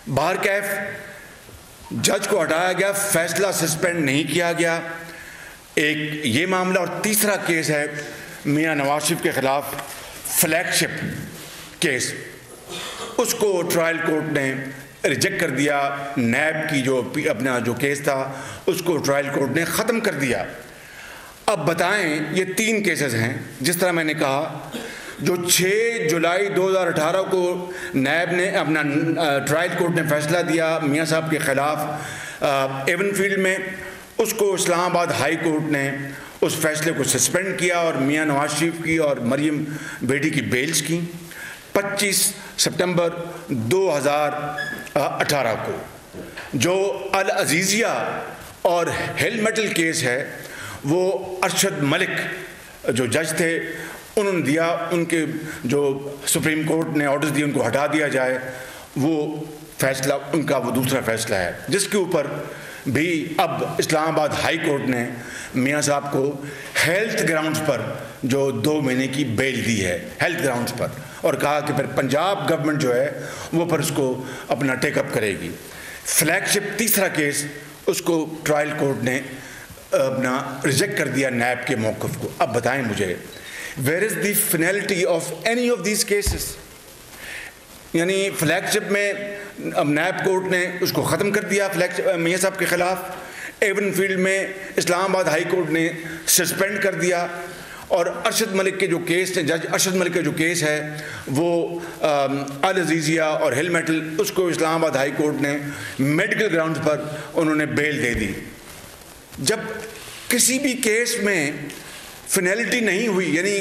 بہرکیف جج کو ہٹایا گیا, فیصلہ سسپینڈ نہیں کیا گیا. ایک یہ معاملہ. اور تیسرا کیس ہے میاں نواز شریف کے خلاف فلیگ شپ کیس. اس کو ٹرائل کورٹ نے ریجیکٹ کر دیا. نیب کی جو کیس تھا اس کو ٹرائل کورٹ نے ختم کر دیا. اب بتائیں, یہ 3 کیسز ہیں جس طرح میں نے کہا, جو 6 جولائی 2018 کو نیب نے اپنا ٹرائل کورٹ نے فیصلہ دیا میاں صاحب کے خلاف ایون فیلڈ میں, اس کو اسلام آباد ہائی کورٹ نے اس فیصلے کو سسپینڈ کیا اور میاں نواز شریف کی اور مریم بیٹی کی بیلز کی 25 سپٹمبر 2018 کو. جو العزیزیہ اور ہل میٹل کیس ہے وہ ارشد ملک جو جج تھے انہوں نے دیا. ان کے جو سپریم کورٹ نے آرڈرز دیے ان کو ہٹا دیا جائے, وہ فیصلہ ان کا وہ دوسرا فیصلہ ہے, جس کے اوپر بھی اب اسلام آباد ہائی کورٹ نے میاں صاحب کو ہیلتھ گراؤنڈز پر جو 2 مہینے کی بیل دی ہے, ہیلتھ گراؤنڈز پر, اور کہا کہ پھر پنجاب گورنمنٹ جو ہے وہ پھر اس کو اپنا ٹیک اپ کرے گی. فلیگ شپ تیسرا کیس, اس کو ٹرائل کورٹ نے اپنا ریجیکٹ کر دیا نیب کے موقف کو. اب بتائیں مجھے, where is the finality of any of these cases? یعنی فلیگ شپ میں اب نیب کورٹ نے اس کو ختم کر دیا میاں صاحب کے خلاف, ایون فیلڈ میں اسلام آباد ہائی کورٹ نے سسپینڈ کر دیا, اور ارشد ملک کے جو کیس نے, جج ارشد ملک کا جو کیس ہے وہ العزیزیہ اور ہل میٹل, اس کو اسلام آباد ہائی کورٹ نے میڈیکل گراؤنڈ پر انہوں نے بیل دے دی. جب کسی بھی کیس میں فنیلٹی نہیں ہوئی, یعنی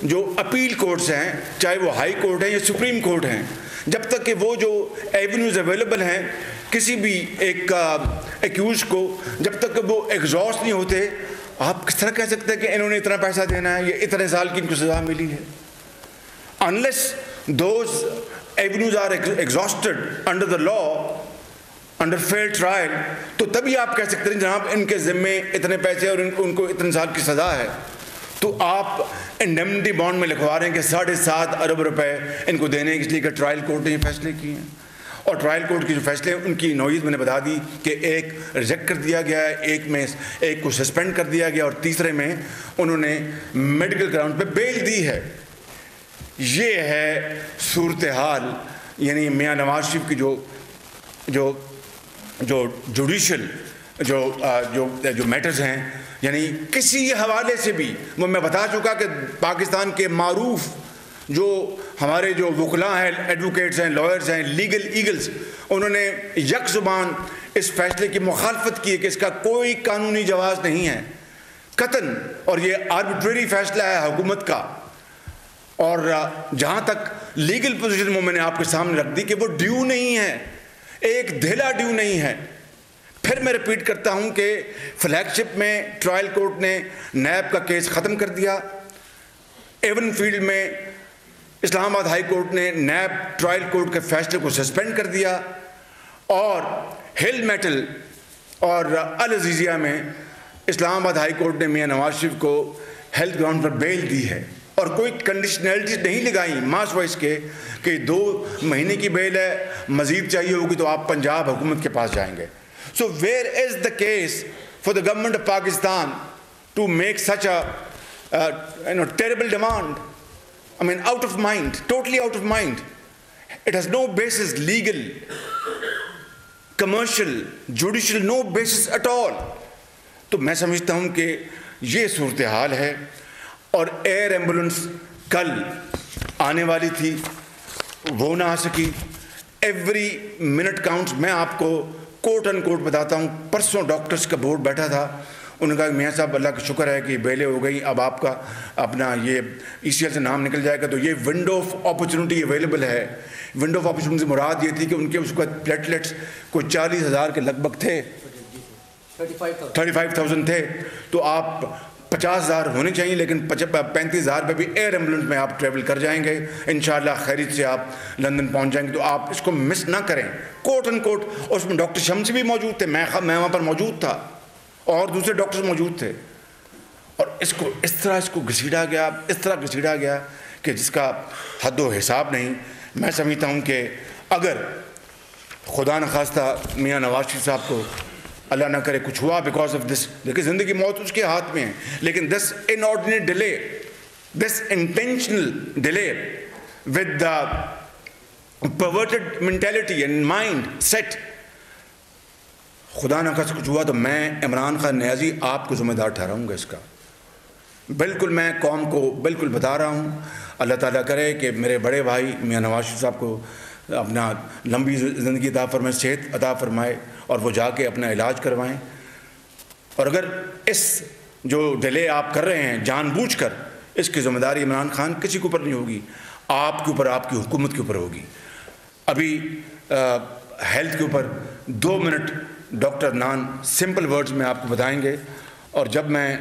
جو اپیل کورٹس ہیں, چاہے وہ ہائی کورٹ ہیں یا سپریم کورٹ ہیں, جب تک کہ وہ جو ایونیوز اویلیبل ہیں کسی بھی ایک ایکیوز کو, جب تک کہ وہ ایگزاسٹ نہیں ہوتے, آپ کس طرح کہہ سکتے ہیں کہ انہوں نے اتنا پیسہ دینا ہے یا اتنے سال کی ان کو سزا ملی ہے؟ unless those avenues are exhausted under the law, under fair trial, تو تبھی آپ کہہ سکتے ہیں جناب ان کے ذمے اتنے پیسے اور ان کو اتنے سال کی سزا ہے. تو آپ انڈیمنٹی بانڈ میں لکھوا رہے ہیں کہ 7.5 ارب روپے ان کو دینے, اس لیے کہ ٹرائل کورٹ نے یہ فیصلے کیے ہیں. اور ٹرائل کورٹ کے جو فیصلے ہیں ان کی نوعیت میں نے بتا دی کہ ایک ریجیکٹ کر دیا گیا ہے, ایک کو سسپینڈ کر دیا گیا, اور تیسرے میں انہوں نے میڈیکل گراؤنڈ پہ بیل دی ہے. یہ ہے صورتحال. یعنی میاں نواز شریف کی جو جوڈیشل جو میٹرز ہیں, یعنی کسی حوالے سے بھی, وہ میں بتا چکا کہ پاکستان کے معروف جو ہمارے جو وکلاء ہیں, ایڈوکیٹس ہیں, لائرز ہیں, لیگل ایگلز, انہوں نے یک زبان اس فیصلے کی مخالفت کی ہے کہ اس کا کوئی قانونی جواز نہیں ہے قطعاً, اور یہ آربیٹریری فیصلہ ہے حکومت کا. اور جہاں تک لیگل پوزیشن میں نے آپ کے سامنے رکھ دی کہ وہ ڈیو نہیں ہے, ایک دھیلا ڈیو نہیں ہے. پھر میں ریپیٹ کرتا ہوں کہ فلیگ شپ میں ٹرائل کورٹ نے نیب کا کیس ختم کر دیا, ایون فیلڈ میں اسلام آباد ہائی کورٹ نے نیب ٹرائل کورٹ کے فیصلے کو سسپینڈ کر دیا, اور ہل میٹل اور العزیزیہ میں اسلام آباد ہائی کورٹ نے میاں نواز شریف کو ہیلتھ گراؤنڈ پر بیل دی ہے. اور کوئی کنڈیشنلٹی نہیں لگائیں ماس وائز کے کہ 2 مہینے کی بیل ہے, مزید چاہیے ہوگی تو آپ پنجاب حکومت کے پاس جائیں گے. So where is the case for the government of Pakistan to make such a terrible demand? I mean, out of mind, totally out of mind. It has no basis, legal, commercial, judicial, no basis at all. تو میں سمجھتا ہوں کہ یہ صورتحال ہے. اور year ambulance کل آنے والی تھی, وہ نہ آ سکی. Every minute counts. میں آپ کو کوٹ ان کوٹ بتاتا ہوں, پرسوں ڈاکٹرز کا بورڈ بیٹھا تھا, انہوں نے کہا کہ میاں صاحب اللہ کا شکر ہے کہ بیلیں ہو گئی, اب آپ کا اپنا یہ ECL سے نام نکل جائے گا. تو یہ ونڈو آف اپرچونٹی اویلیبل ہے. ونڈو آف اپرچونٹی مراد یہ تھی کہ ان کے اس وقت پلیٹلیٹس کوئی 40,000 کے لگ بھگ تھے, 35,000 تھے. تو آپ 50,000 ہونے چاہیے, لیکن 35,000 پہ بھی ایئر ایمبولنس میں آپ ٹریول کر جائیں گے انشاءاللہ, خیریت سے آپ لندن پہنچ جائیں گے. تو آپ اس کو مس نہ کریں, کوٹ ان کوٹ. اس میں ڈاکٹر شمسی بھی موجود تھے, میں وہاں پر موجود تھا, اور دوسرے ڈاکٹرز موجود تھے. اور اس کو اس طرح گھسیٹا گیا کہ جس کا حد و حساب نہیں. میں سمجھتا ہوں کہ اگر خدا نخواستہ میاں نواز شریف صاحب کو اللہ نہ کرے کچھ ہوا بیکاز آف دس, دیکھیں زندگی موت اس کے ہاتھ میں ہے, لیکن this inordinate delay, this intentional delay with the perverted mentality and mindset, خدا نہ خواستہ کچھ ہوا تو میں عمران خان نیازی آپ کو ذمہ دار ٹھہراؤں گا اس کا. بالکل میں قوم کو بالکل بتا رہا ہوں. اللہ تعالیٰ کرے کہ میرے بڑے بھائی میاں نواز شریف صاحب کو اپنا لمبی زندگی عطا فرمائے, صحت عطا فرمائے, اور وہ جا کے اپنا علاج کروائیں. اور اگر اس جو ڈیلے آپ کر رہے ہیں جان بوجھ کر, اس کی ذمہ داری عمران خان کسی کے اوپر نہیں ہوگی, آپ کے اوپر, آپ کی حکومت کے اوپر ہوگی. ابھی ہیلتھ کے اوپر 2 minute doctor Adnan simple words میں آپ کو بتائیں گے. اور جب میں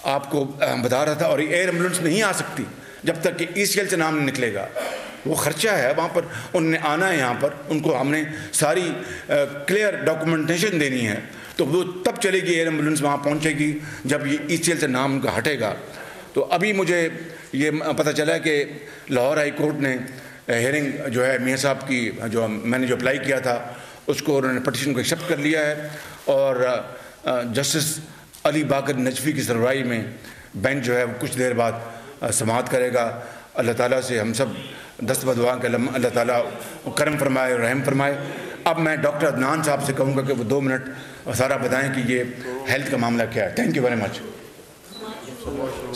آپ کو بتا رہا تھا, اور ایئر ایمبولنس نہیں آ سکتی جب تک کہ ECL سے نام نہیں نکلے گا, وہ خرچہ ہے وہاں پر, انہوں نے آنا ہے یہاں پر, ان کو ہم نے ساری کلیئر ڈاکومنٹیشن دینی ہے. تو وہ تب چلے گی ایئر ایمبولنس, وہاں پہنچے گی جب یہ ECL سے نام ان کا ہٹے گا. تو ابھی مجھے یہ پتہ چلا کہ لاہور ہائی کورٹ نے ہیئرنگ جو ہے میاں صاحب کی, جو میں نے جو اپلائی کیا تھا اس کو انہوں نے پٹیشن کو ایکسیپٹ کر لیا ہے, اور جسٹس علی باقر نجفی کی سربراہی میں بینچ جو ہے وہ کچھ دیر بعد سماعت کرے گا. اللہ تعالیٰ سے ہم سب دست بدعا کہ اللہ تعالیٰ کرم فرمائے, رحم فرمائے. اب میں ڈاکٹر عدنان صاحب سے کہوں گا کہ وہ 2 منٹ سارا بتائیں کہ یہ ہیلتھ کا معاملہ کیا ہے. Thank you very much.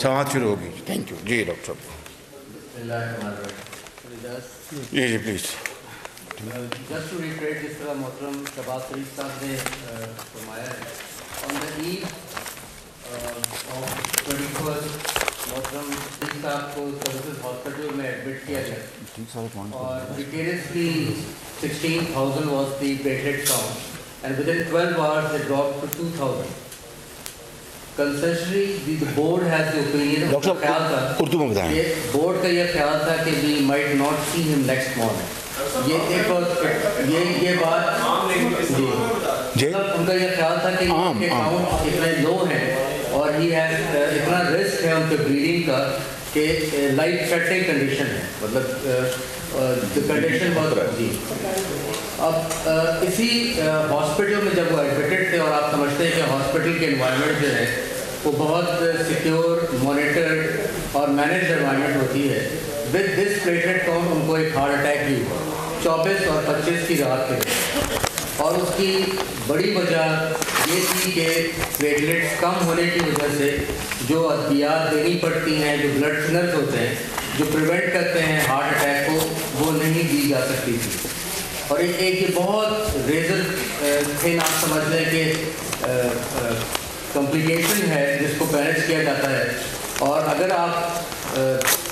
سماعت شروع ہوگی. Thank you. جی ڈاکٹر صاحب. جی پلیز. Just to reiterate جس طرح محترم شہباز شریف صاحب نے فرمایا ہے, on the eve of 21st محترم شریف صاحب کو سروسز ہاسپٹل میں ایڈمٹ کیا گیا, اور precariously 16,000 was the platelet count, and within 12 hours it dropped to 2,000. Consensually the board has the opinion, خیال تھا کہ بورڈ کا یہ خیال تھا کہ we might not see him next morning. یہ بات ان کا یہ خیال تھا کہ ان کے کاؤنٹ اتنے لو ہیں, اور یہ اتنا رسک ہے ان کے بلیڈنگ کا کہ لائف تھریٹنگ کنڈیشن ہے, مطلب کنڈیشن بہت. جی اب اسی ہاسپٹل میں جب وہ ایڈمیٹڈ تھے, اور آپ سمجھتے ہیں کہ ہاسپٹل کے انوائرمنٹ جو ہے وہ بہت سیکیور, مانیٹرڈ اور مینیجڈ انوائرمنٹ ہوتی ہے. With this platelet count in کو ایک ہارٹ اٹیک بھی ہوا 24 اور 25 کی رات کے, اور اس کی بڑی وجہ یہ تھی کہ پلیٹلیٹس کم ہونے کی وجہ سے جو ادویات دینی پڑتی ہیں, جو بلڈ تھنرز ہوتے ہیں جو پریونٹ کرتے ہیں ہارٹ اٹیک کو, وہ نہیں دی جا سکتی تھی. اور ایک یہ بہت ریزر تھن آپ سمجھ لیں کہ کمپلیکیشن ہے جس کو مینیج کیا جاتا ہے. اور اگر آپ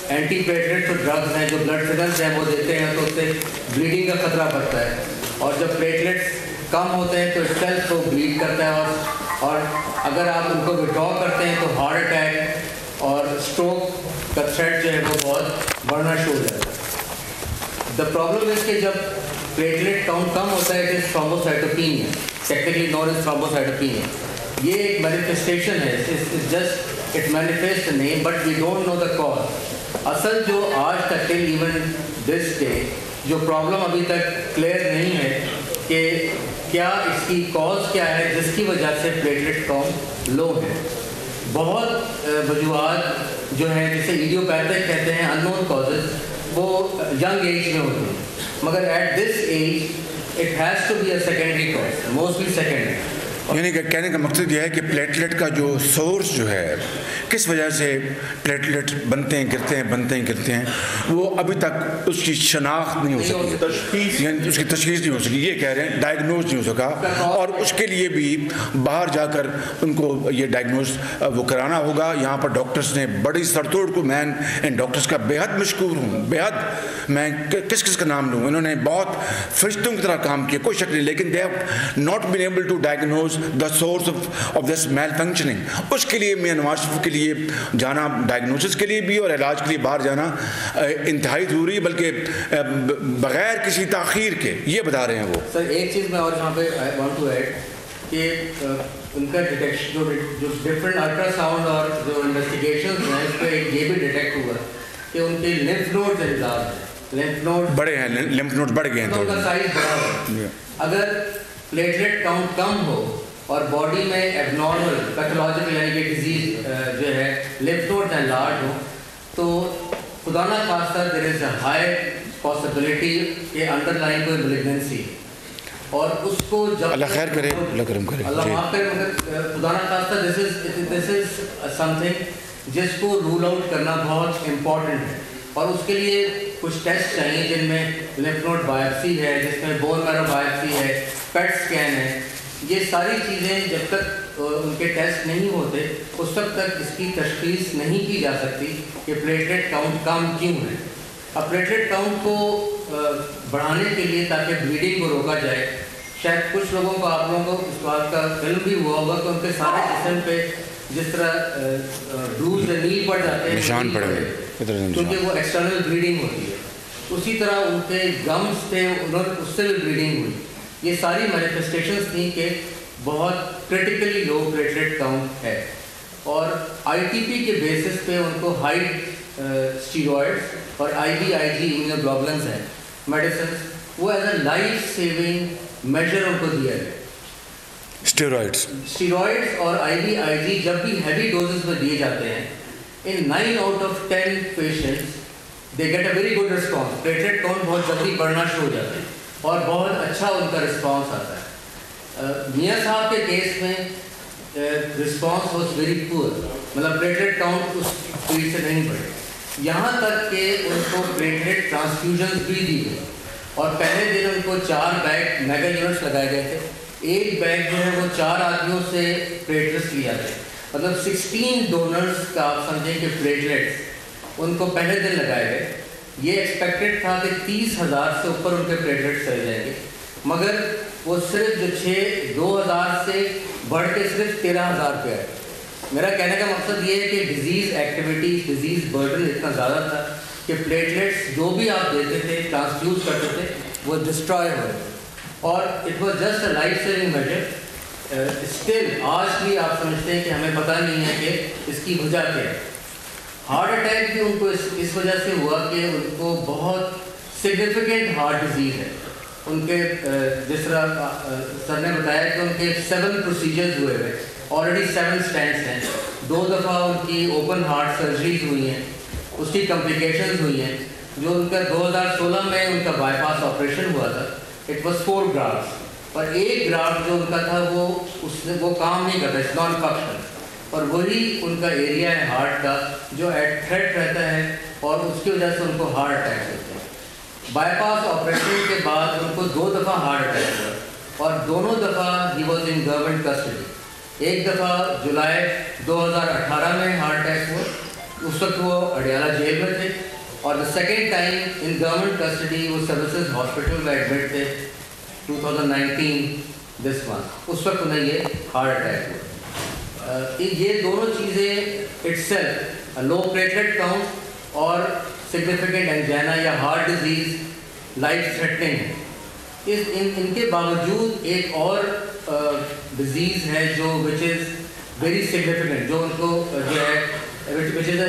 اینٹی پلیٹلیٹس اور ڈرگز ہیں جو بلڈ تھنرز ہیں وہ دیتے ہیں تو اس سے بلیڈنگ کا خطرہ بڑھتا ہے, اور جب پلیٹلیٹس کم ہوتے ہیں تو سیلس کو بلیڈ کرتا ہے, اور اگر آپ ان کو وڈرا کرتے ہیں تو ہارٹ اٹیک اور اسٹروک کا تھریٹ جو ہے وہ بہت بڑھنا شروع ہو جاتا ہے. دا پرابلم ہے کہ جب پلیٹلیٹ کاؤنٹ کم ہوتا ہے, it is thrombocytopenia, technically known as thrombocytopenia. یہ ایک مینیفیسٹیشن ہے, just it manifest name, but we don't know the cause. اصل جو آج تک ایون دس ڈے جو پرابلم ابھی تک کلیئر نہیں ہے کہ کیا اس کی کاز کیا ہے جس کی وجہ سے پلیٹلیٹ کاؤنٹ لو ہے. بہت وجوہات جو ہیں جسے ایڈیوپیتھک کہتے ہیں ان نون کازز وہ ینگ ایج میں ہوتی ہیں, مگر at this age it has to be a secondary cause, mostly secondary. یعنی کہ کہنے کا مقصد یہ ہے کہ پلیٹلیٹ کا جو سورس جو ہے کس وجہ سے پلیٹلیٹ بنتے ہیں گرتے ہیں وہ ابھی تک اس کی شناخت نہیں ہو سکی, یعنی اس کی تشخیص نہیں ہو سکی, یہ کہہ رہے ہیں ڈائگنوز نہیں ہو سکا, اور اس کے لیے بھی باہر جا کر ان کو یہ ڈائگنوز وہ کرانا ہوگا. یہاں پر ڈاکٹرز نے بڑی سرتوڑ کو, میں ان ڈاکٹرز کا بےحد مشکور ہوں, بےحد. میں کس کا نام لوں, انہوں نے بہت فرشتوں کی طرح کام کیا, کوئی شک نہیں, لیکن they have not been able to diagnose the source of this malfunctioning. اس کے لیے میاں نواز شریف کے لیے جانا, ڈائگنوسس کے لیے بھی اور علاج کے لیے باہر جانا انتہائی ضروری, بلکہ بغیر کسی تاخیر کے, یہ بتا رہے ہیں وہ. سر ایک چیز میں اور یہاں پہ وانٹ ٹو ایڈ کہ ان کا ڈیٹیکشن جو ڈفرینٹ الٹرا ساؤنڈ اور جو انویسٹیگیشنز ہیں اس پہ یہ بھی ڈیٹیکٹ ہوا کہ ان کے لمف نوڈز انزال ہیں, لمف نوڈ بڑے ہیں, لمف نوڈ بڑھ گئے ہیں, ان کا سائز بڑا ہے. اگر پلیٹلیٹ کاؤنٹ کم ہو اور باڈی میں ایب نارمل پیتھولوجیکل یعنی کہ ڈیزیز جو ہے لمف نوڈ انلارج ہو تو خدا نہ خواستہ دیر از اے ہائی پاسبلٹی کہ انڈر لائن کوئی ملیگنسی, اور اس کو جب اللہ خیر کرے, اللہ کرم کرے, اللہ معاف کرے, مگر خدا نہ خواستہ دس از سم تھنگ جس کو رول آؤٹ کرنا بہت امپورٹنٹ ہے, اور اس کے لیے کچھ ٹیسٹ چاہیے جن میں لمف نوڈ بایوپسی ہے, جس میں بون میرو بایوپسی ہے, پیٹ اسکین ہے. یہ ساری چیزیں جب تک ان کے ٹیسٹ نہیں ہوتے اس وقت تک اس کی تشخیص نہیں کی جا سکتی کہ پلیٹلیٹ کاؤنٹ کم کیوں ہے. اب پلیٹلیٹ کاؤنٹ کو بڑھانے کے لیے تاکہ بلیڈنگ کو روکا جائے, شاید کچھ لوگوں کو, آپ لوگوں کو اس بات کا علم بھی ہوا ہوگا کہ ان کے سارے جسم پہ جس طرح بروز نیل پڑ جاتے ہیں, نشان پڑ گئے کیونکہ وہ ایکسٹرنل بلیڈنگ ہوتی ہے, اسی طرح ان کے گمز تھے, اس سے بھی بلیڈنگ ہوئی. یہ ساری مینیفیسٹیشنز تھیں کہ بہت کرٹیکلی لو پلیٹلیٹ کاؤنٹ ہے, اور آئی ٹی پی کے بیسس پہ ان کو ہائی اسٹیرائڈس اور IVIG امیونوگلوبولنز ہیں میڈیسنس, وہ as a life saving measure ان کو دیا گیا. اسٹیرائڈس اور IVIG جب بھی ہیوی ڈوزز میں دیے جاتے ہیں, ان 9 out of 10 patients they get a very good response, platelet count بہت جلدی بڑھنا شروع ہو جاتے ہیں اور بہت اچھا ان کا رسپانس آتا ہے. میاں صاحب کے کیس میں رسپانس واز ویری پور, مطلب پلیٹلیٹ کاؤنٹ اس اسپیڈ سے نہیں بڑھے, یہاں تک کہ ان کو پلیٹلیٹ ٹرانسفیوژنز بھی دی گئی, اور پہلے دن ان کو 4 بیگ میگا یونٹس لگائے گئے تھے. ایک بیگ جو ہے وہ 4 آدمیوں سے پلیٹلیٹس لیا گیا, مطلب 16 ڈونرز کا آپ سمجھیں کہ پلیٹلیٹس ان کو پہلے دن لگائے گئے. یہ ایکسپیکٹڈ تھا کہ 30,000 سے اوپر ان کے پلیٹلیٹس چلے جائیں گے, مگر وہ صرف جو 2,000 سے بڑھ کے صرف 13,000 پہ آئے. میرا کہنے کا مقصد یہ ہے کہ ڈیزیز ایکٹیویٹی, ڈیزیز برڈن اتنا زیادہ تھا کہ پلیٹلیٹس جو بھی آپ دیتے تھے, ٹرانسفیوز کرتے تھے, وہ ڈسٹرائے ہو گئے, اور it was just a life saving measure. Still آج بھی آپ سمجھتے ہیں کہ ہمیں پتہ نہیں ہے کہ اس کی وجہ کیا ہے. ہارٹ اٹیک بھی ان کو اس وجہ سے ہوا کہ ان کو بہت سگنیفیکنٹ ہارٹ ڈیزیز ہے. ان کے جس طرح سر نے بتایا کہ ان کے 7 پروسیجرز ہوئے ہوئے, آلریڈی 7 اسٹینٹس ہیں, 2 دفعہ ان کی اوپن ہارٹ سرجریز ہوئی ہیں, اس کی کمپلیکیشنز ہوئی ہیں. جو ان کا 2016 میں ان کا بائی پاس آپریشن ہوا تھا, اٹ واز 4 گرافٹس, اور ایک گرافٹ جو ان کا تھا وہ کام نہیں کرتا, اٹس نان فنکشنل, اور وہی ان کا ایریا ہے ہارٹ کا جو ایٹ تھریٹ رہتا ہے, اور اس کی وجہ سے ان کو ہارٹ اٹیک ہوتے ہیں. بائی پاس آپریشن کے بعد ان کو 2 دفعہ ہارٹ اٹیک ہوا, اور دونوں دفعہ he was in government custody. ایک دفعہ جولائی 2018 میں ہارٹ اٹیک ہوا, اس وقت وہ اڈیالہ جیل میں تھے, اور the second time in government custody وہ سروسز ہاسپٹل میں ایڈمٹ تھے 2019 دس منتھ, اس وقت انہیں یہ ہارٹ اٹیک ہوا. یہ دونوں چیزیں itself, low platelet count اور سگنیفیکنٹ انجینا یا ہارٹ ڈیزیز لائف تھریٹنگ ہے. ان کے باوجود ایک اور ڈیزیز ہے جو وچ از ویری سگنیفیکنٹ, جو ان کو جو ہے وچ از اے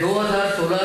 2016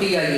TIA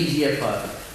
EGFR,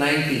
90।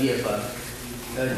GFR।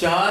4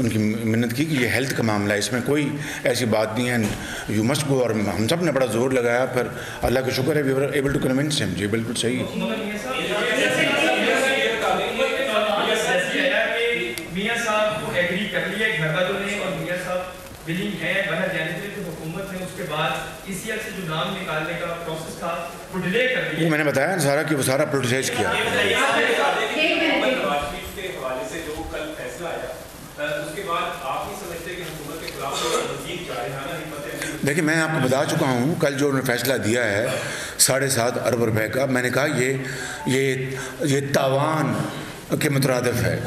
ان کی منت کی کہ یہ ہیلتھ کا معاملہ ہے, اس میں کوئی ایسی بات نہیں ہے, یو مسٹ گو. اور ہم سب نے بڑا زور لگایا, پھر اللہ کا شکر ہے وی ور ایبل ٹو کنونس ہم. جی بالکل صحیح ہے. میاں صاحب کو ایگری کر لیا گھر والوں نے, اور میاں صاحب ولنگ ہے باہر جانے کے لیے, تو حکومت نے اس کے بعد ECL سے جو نام نکالنے کا پروسیس تھا وہ ڈیلے کر دیا. وہ میں نے بتایا سارا کہ وہ سارا پروسیس کیا. دیکھیں میں آپ کو بتا چکا ہوں کل جو انہوں نے فیصلہ دیا ہے 7.5 ارب روپے کا, میں نے کہا یہ تاوان کے مترادف ہے.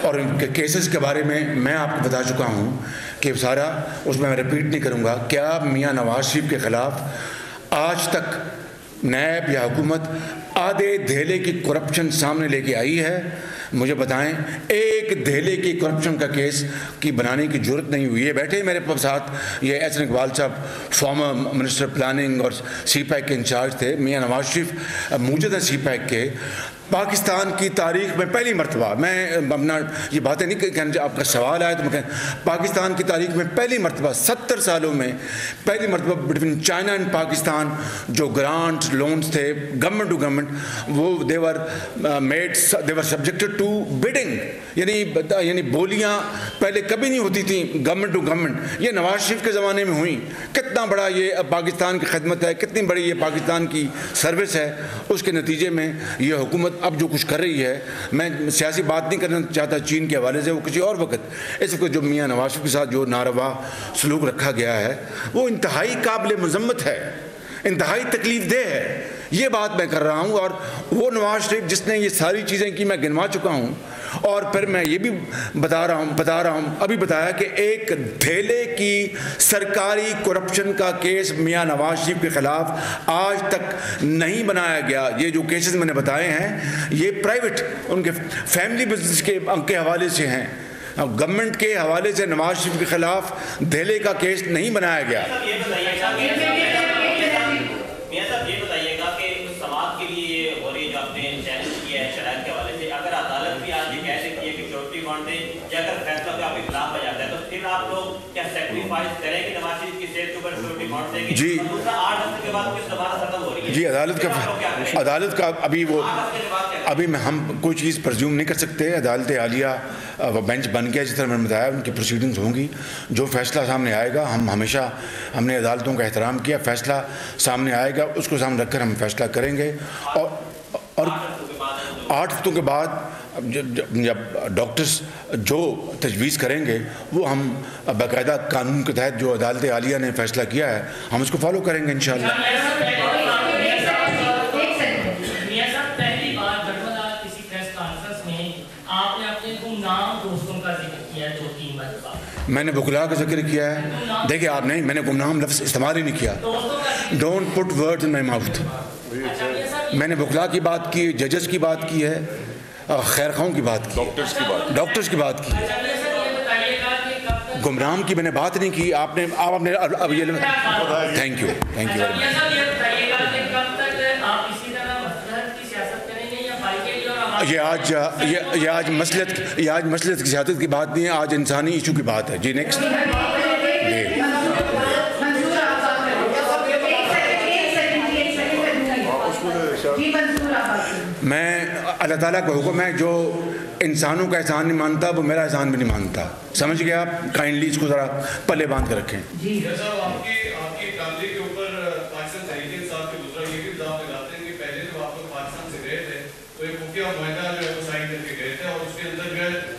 اور ان کے کیسز کے بارے میں آپ کو بتا چکا ہوں کہ سارا اس میں رپیٹ نہیں کروں گا. کیا میاں نواز شریف کے خلاف آج تک نیب یا حکومت آدھے دھیلے کی کرپشن سامنے لے کے آئی ہے؟ مجھے بتائیں. ایک دھیلے کی کرپشن کا کیس کی بنانے کی جرت نہیں ہوئی ہے. بیٹھے میرے ساتھ یہ احسن اقبال صاحب فارمر منسٹر پلاننگ اور سی پیک کے انچارج تھے. میاں نواز شریف موجودہ سی پیک کے پاکستان کی تاریخ میں پہلی مرتبہ, میں اپنا یہ باتیں نہیں کہ آپ کا سوال آیا تو میں کہیں, پاکستان کی تاریخ میں پہلی مرتبہ 70 سالوں میں پہلی مرتبہ بٹوین چائنا اینڈ پاکستان جو گرانٹس لونز تھے گورنمنٹ ٹو گورنمنٹ, وہ دے ور سبجیکٹڈ ٹو بڈنگ, یعنی بولیاں پہلے کبھی نہیں ہوتی تھیں گورنمنٹ ٹو گورنمنٹ. یہ نواز شریف کے زمانے میں ہوئیں. کتنا بڑا یہ پاکستان کی خدمت ہے, کتنی بڑی یہ پاکستان کی سروس ہے. اس کے نتیجے میں یہ حکومت اب جو کچھ کر رہی ہے, میں سیاسی بات نہیں کرنا چاہتا چین کے حوالے سے, وہ کسی اور وقت. اس وقت جو میاں نواز شریف کے ساتھ جو ناروا سلوک رکھا گیا ہے وہ انتہائی قابل مذمت ہے, انتہائی تکلیف دہ ہے. یہ بات میں کر رہا ہوں. اور وہ نواز شریف جس نے یہ ساری چیزیں کی میں گنوا چکا ہوں, اور پھر میں یہ بھی بتا رہا ہوں ابھی بتایا کہ ایک دھیلے کی سرکاری کرپشن کا کیس میاں نواز شریف کے خلاف آج تک نہیں بنایا گیا. یہ جو کیسز میں نے بتائے ہیں یہ پرائیویٹ ان کے فیملی بزنس کے حوالے سے ہیں. گورنمنٹ کے حوالے سے نواز شریف کے خلاف دھیلے کا کیس نہیں بنایا گیا. جی عدالت کا ابھی ہم کوئی چیز پرزیوم نہیں کر سکتے. عدالت عالیہ وہ بینچ بن گیا, جس طرح میں نے بتایا ان کی پروسیڈنگز ہوں گی. جو فیصلہ سامنے آئے گا, ہم نے عدالتوں کا احترام کیا, فیصلہ سامنے آئے گا اس کو سامنے رکھ کر ہم فیصلہ کریں گے. اور 8 ہفتوں کے بعد جب ڈاکٹرز جو تجویز کریں گے وہ ہم باقاعدہ قانون کے تحت جو عدالت عالیہ نے فیصلہ کیا ہے ہم اس کو فالو کریں گے انشاءاللہ. میں نے وکلاء کا ذکر کیا ہے. دیکھیں آپ نہیں, میں نے گمنام لفظ استعمال ہی نہیں کیا. Don't put words in my mouth. میں نے وکلاء کی بات کی, ججز کی بات کی ہے, خیر خواہوں کی بات کی, ڈاکٹرز کی بات کی. گمنام کی میں نے بات نہیں کی. آپ نے اب یہ تھینک یو یہ آج مسلط کی سیاست کی بات نہیں ہے, آج انسانی ایشو کی بات ہے. جی نیکسٹ. میں اللہ تعالیٰ کا حکم ہے, جو انسانوں کا احسان نہیں مانتا وہ میرا احسان بھی نہیں مانتا. سمجھ گئے آپ؟ کائنڈلی اس کو ذرا پلے باندھ کے رکھیں.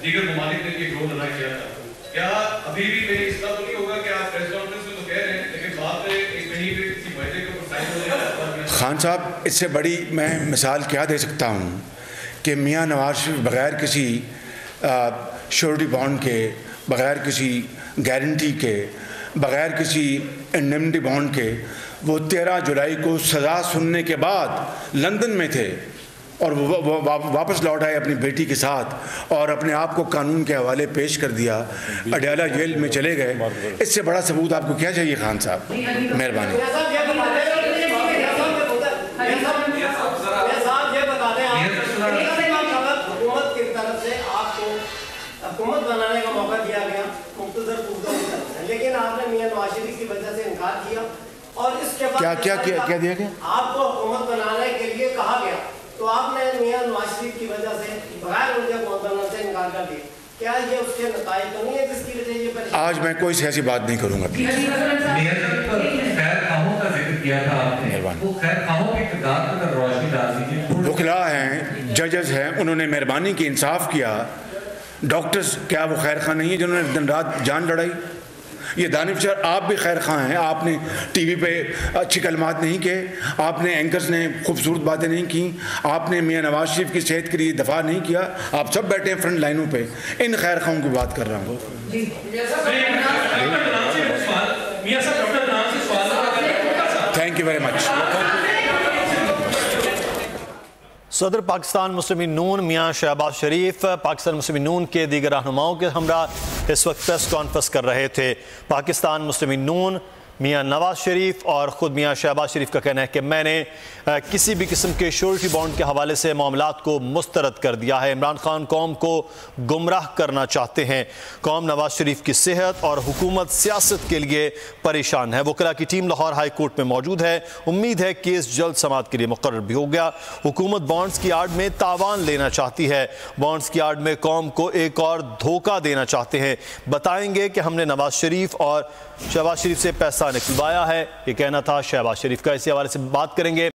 دیگر ممالک نے یہ رول ادا کیا تھا. کیا ابھی بھی کہیں اس طرح تو نہیں ہوگا کہ آپ پریس کانفرنس میں تو کہہ رہے ہیں لیکن بعد میں کہیں پہ کسی معاہدے کے اوپر سائن ہو جائے؟ خان صاحب اس سے بڑی میں مثال کیا دے سکتا ہوں کہ میاں نواز شریف بغیر کسی شیورٹی بانڈ کے, بغیر کسی گارنٹی کے, بغیر کسی انڈیمنٹی بانڈ کے وہ 13 جولائی کو سزا سننے کے بعد لندن میں تھے اور وہ واپس لوٹ آئے اپنی بیٹی کے ساتھ اور اپنے آپ کو قانون کے حوالے پیش کر دیا, اڈیالہ جیل میں چلے گئے. اس سے بڑا ثبوت آپ کو کیا چاہیے خان صاحب؟ مہربانی. حکومت کی طرف سے آپ کو حکومت بنانے کا موقع دیا گیا, نواز شریف کی وجہ سے انکار کیا اور اس کے بعد کیا دیا گیا؟ آپ کو حکومت بنانے کے لیے کہا گیا تو آپ نے میاں نواز شریف کی وجہ سے بغیر ان کے حکومت بنانے سے انکار کر دیا. کیا یہ اس کے نتائج تو نہیں ہے جس کی وجہ یہ پریشانی؟ آج میں کوئی سیاسی بات نہیں کروں گا. وکلاء ہیں, ججز ہیں, انہوں نے مہربانی کی, انصاف کیا. ڈاکٹرز کیا وہ خیر خواہ نہیں ہیں جنہوں نے دن رات جان لڑائی؟ یہ دانش سر آپ بھی خیر خواہ ہیں, آپ نے ٹی وی پہ اچھی کلمات نہیں کہے, آپ نے اینکرز نے خوبصورت باتیں نہیں کی, آپ نے میاں نواز شریف کی صحت کے لیے دفاع نہیں کیا. آپ سب بیٹھے ہیں فرنٹ لائنوں پہ, ان خیر خواہوں کی بات کر رہا ہوں. Thank you very much. صدر پاکستان مسلم نون میاں شہباز شریف پاکستان مسلم نون کے دیگر رہنماؤں کے ہمراہ اس وقت پریس کانفرنس کر رہے تھے. پاکستان مسلم نون میاں نواز شریف اور خود میاں شہباز شریف کا کہنا ہے کہ میں نے کسی بھی قسم کے شیورٹی بانڈ کے حوالے سے معاملات کو مسترد کر دیا ہے. عمران خان قوم کو گمراہ کرنا چاہتے ہیں. قوم نواز شریف کی صحت اور حکومت سیاست کے لیے پریشان ہے. وکلاء کی ٹیم لاہور ہائی کورٹ میں موجود ہے. امید ہے کیس جلد سماعت کے لیے مقرر بھی ہو گیا. حکومت بانڈز کی آڑ میں تاوان لینا چاہتی ہے. بانڈز کی آڑ میں قوم کو ایک اور دھوکہ دینا چاہتے ہیں. بتائیں گے کہ ہم نے نواز شریف اور شہباز شریف سے پیسہ نکلوایا ہے, یہ کہنا تھا شہباز شریف کا. اسی حوالے سے بات کریں گے.